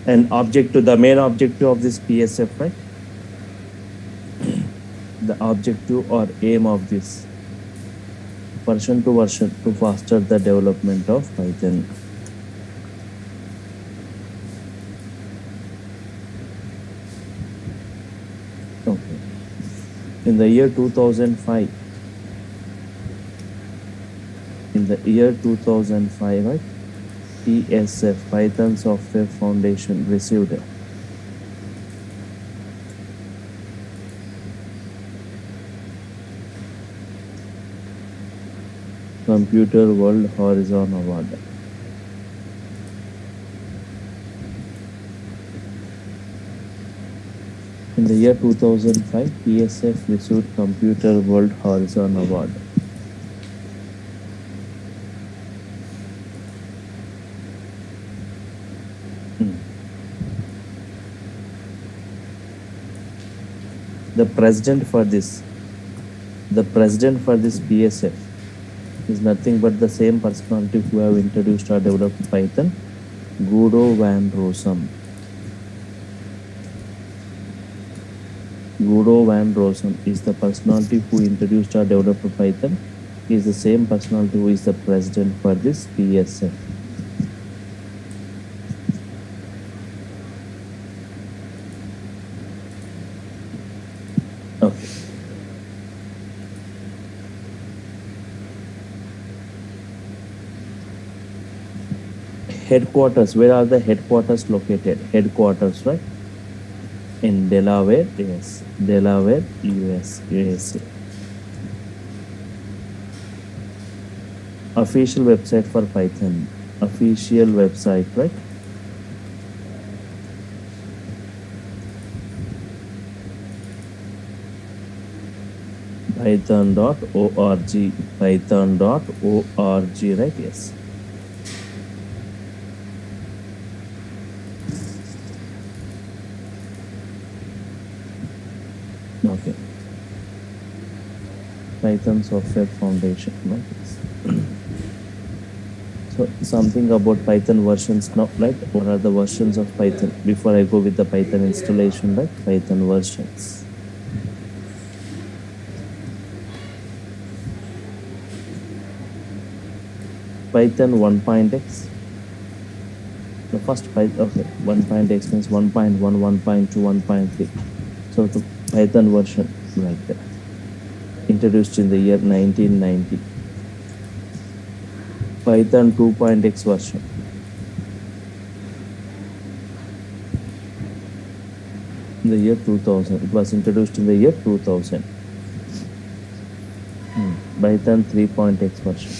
And the main objective of this PSF, right? The objective or aim of this version to foster the development of Python. Okay. In the year 2005, right? PSF, Python Software Foundation, received Computer World Horizon Award. In the year 2005, PSF received Computer World Horizon Award. Hmm. The president for this PSF is nothing but the same personality who have introduced or developed Python, Guido van Rossum. Guido van Rossum is the personality who introduced or developed Python. He is the same personality who is the president for this PSF. Okay. Headquarters. Where are the headquarters located? Headquarters, right? In Delaware, yes. Delaware, USA. Official website for Python. Official website, right? Python.org. Python.org, right? Yes. Okay. Python Software Foundation, right? Yes. So something about Python versions now, right? What are the versions of Python? Before I go with the Python installation, right? Python versions. Python 1.x. The first Python, okay, 1.x means 1.1, 1.2, 1.3. So the Python version like that. Introduced in the year 1990. Python 2.x version. In the year 2000. It was introduced in the year 2000. Python 3.x version.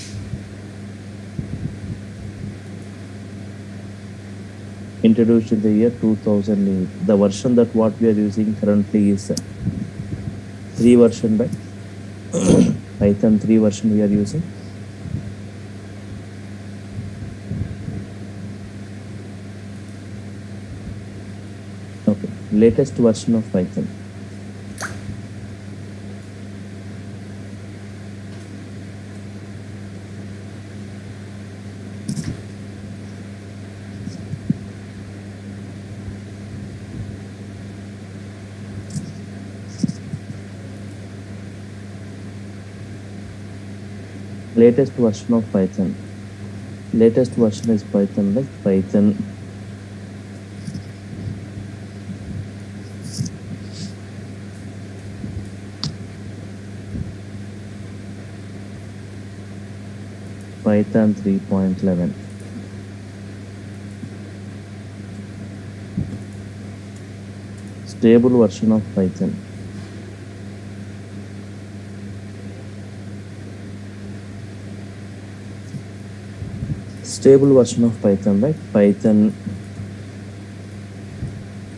Introduced in the year 2008. The version that what we are using currently is 3 version, right? Python 3 version we are using. Okay, latest version of Python. Latest version of Python. Latest version is Python, like Python. Python 3.11. Stable version of Python. Stable version of Python, right? Python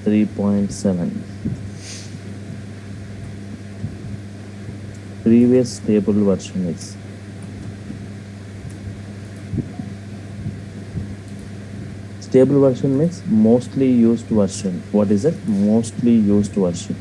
3.7. Previous stable version is stable version means mostly used version. What is it? Mostly used version.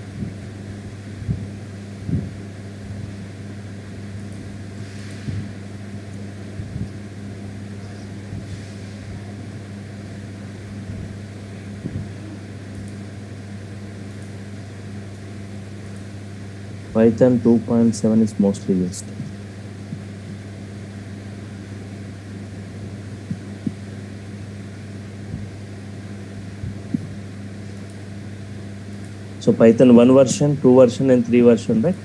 Python 2.7 is mostly used. So Python 1 version, 2 version and 3 version, right?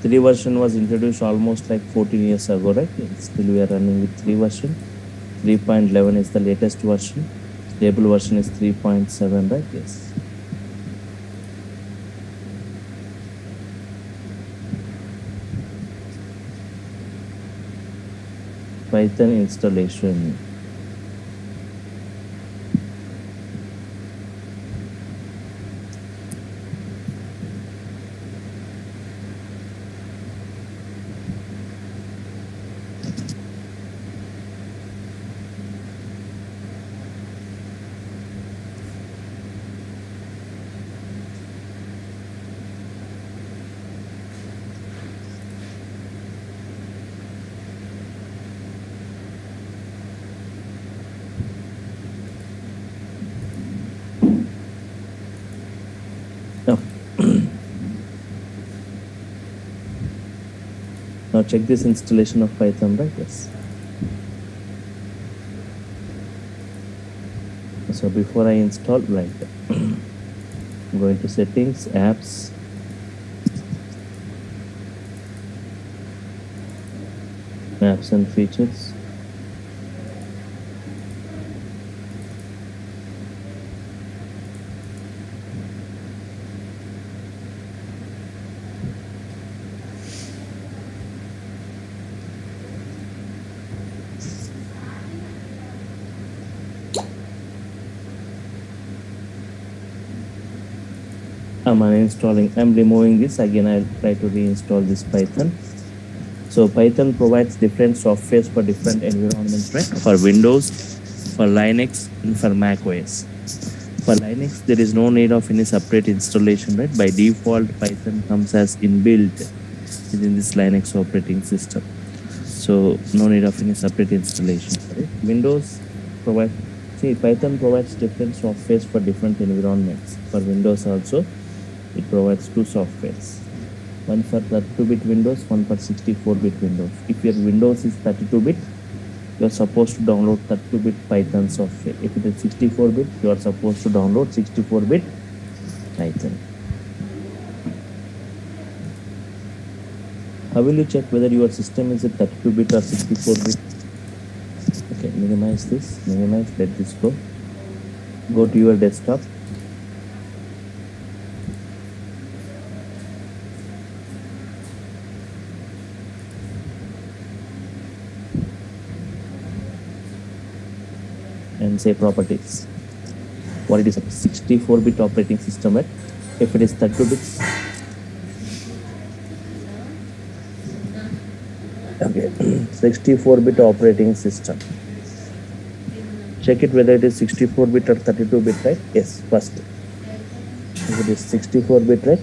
3 version was introduced almost like 14 years ago, right? Still we are running with 3 version. 3.11 is the latest version. Stable version is 3.7, right? Yes. Python installation. Now, now check this installation of Python, right? Yes. So before I install, right, I'm going to settings, apps, and features. I'm uninstalling, I'm removing this again. I'll try to reinstall this Python. So Python provides different softwares for different environments, right? For Windows, for Linux, and for Mac OS. For Linux, there is no need of any separate installation, right? By default, Python comes as inbuilt within this Linux operating system. So no need of any separate installation. Right? Windows provide, Python provides different softwares for different environments. For Windows also, it provides two softwares. One for 32-bit Windows, one for 64-bit Windows. If your Windows is 32-bit, you are supposed to download 32-bit Python software. If it is 64-bit, you are supposed to download 64-bit Python. How will you check whether your system is a 32-bit or 64-bit? Okay, minimize this, let this go. Go to your desktop. And say properties. What it is, a 64-bit operating system, right? If it is 32 bits, okay, 64-bit operating system. Check it whether it is 64-bit or 32-bit, right? Yes, first. If it is 64-bit, right?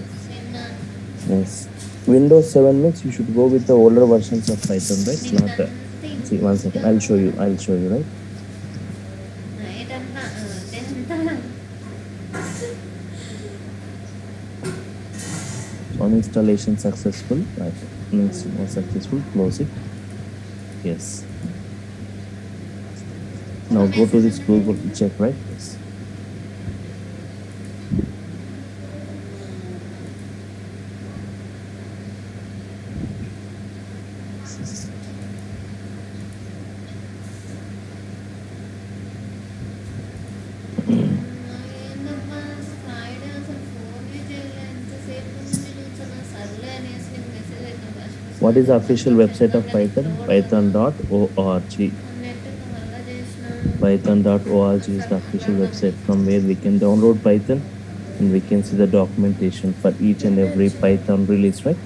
Yes. Windows 7 means you should go with the older versions of Python, right? Not see, one second. I'll show you, right? On installation successful, right? Means more successful, close it. Yes. Now go to this Google to check, right? Yes. What is the official website of Python? Python.org. Python.org is the official website from where we can download Python and we can see the documentation for each and every Python release, right?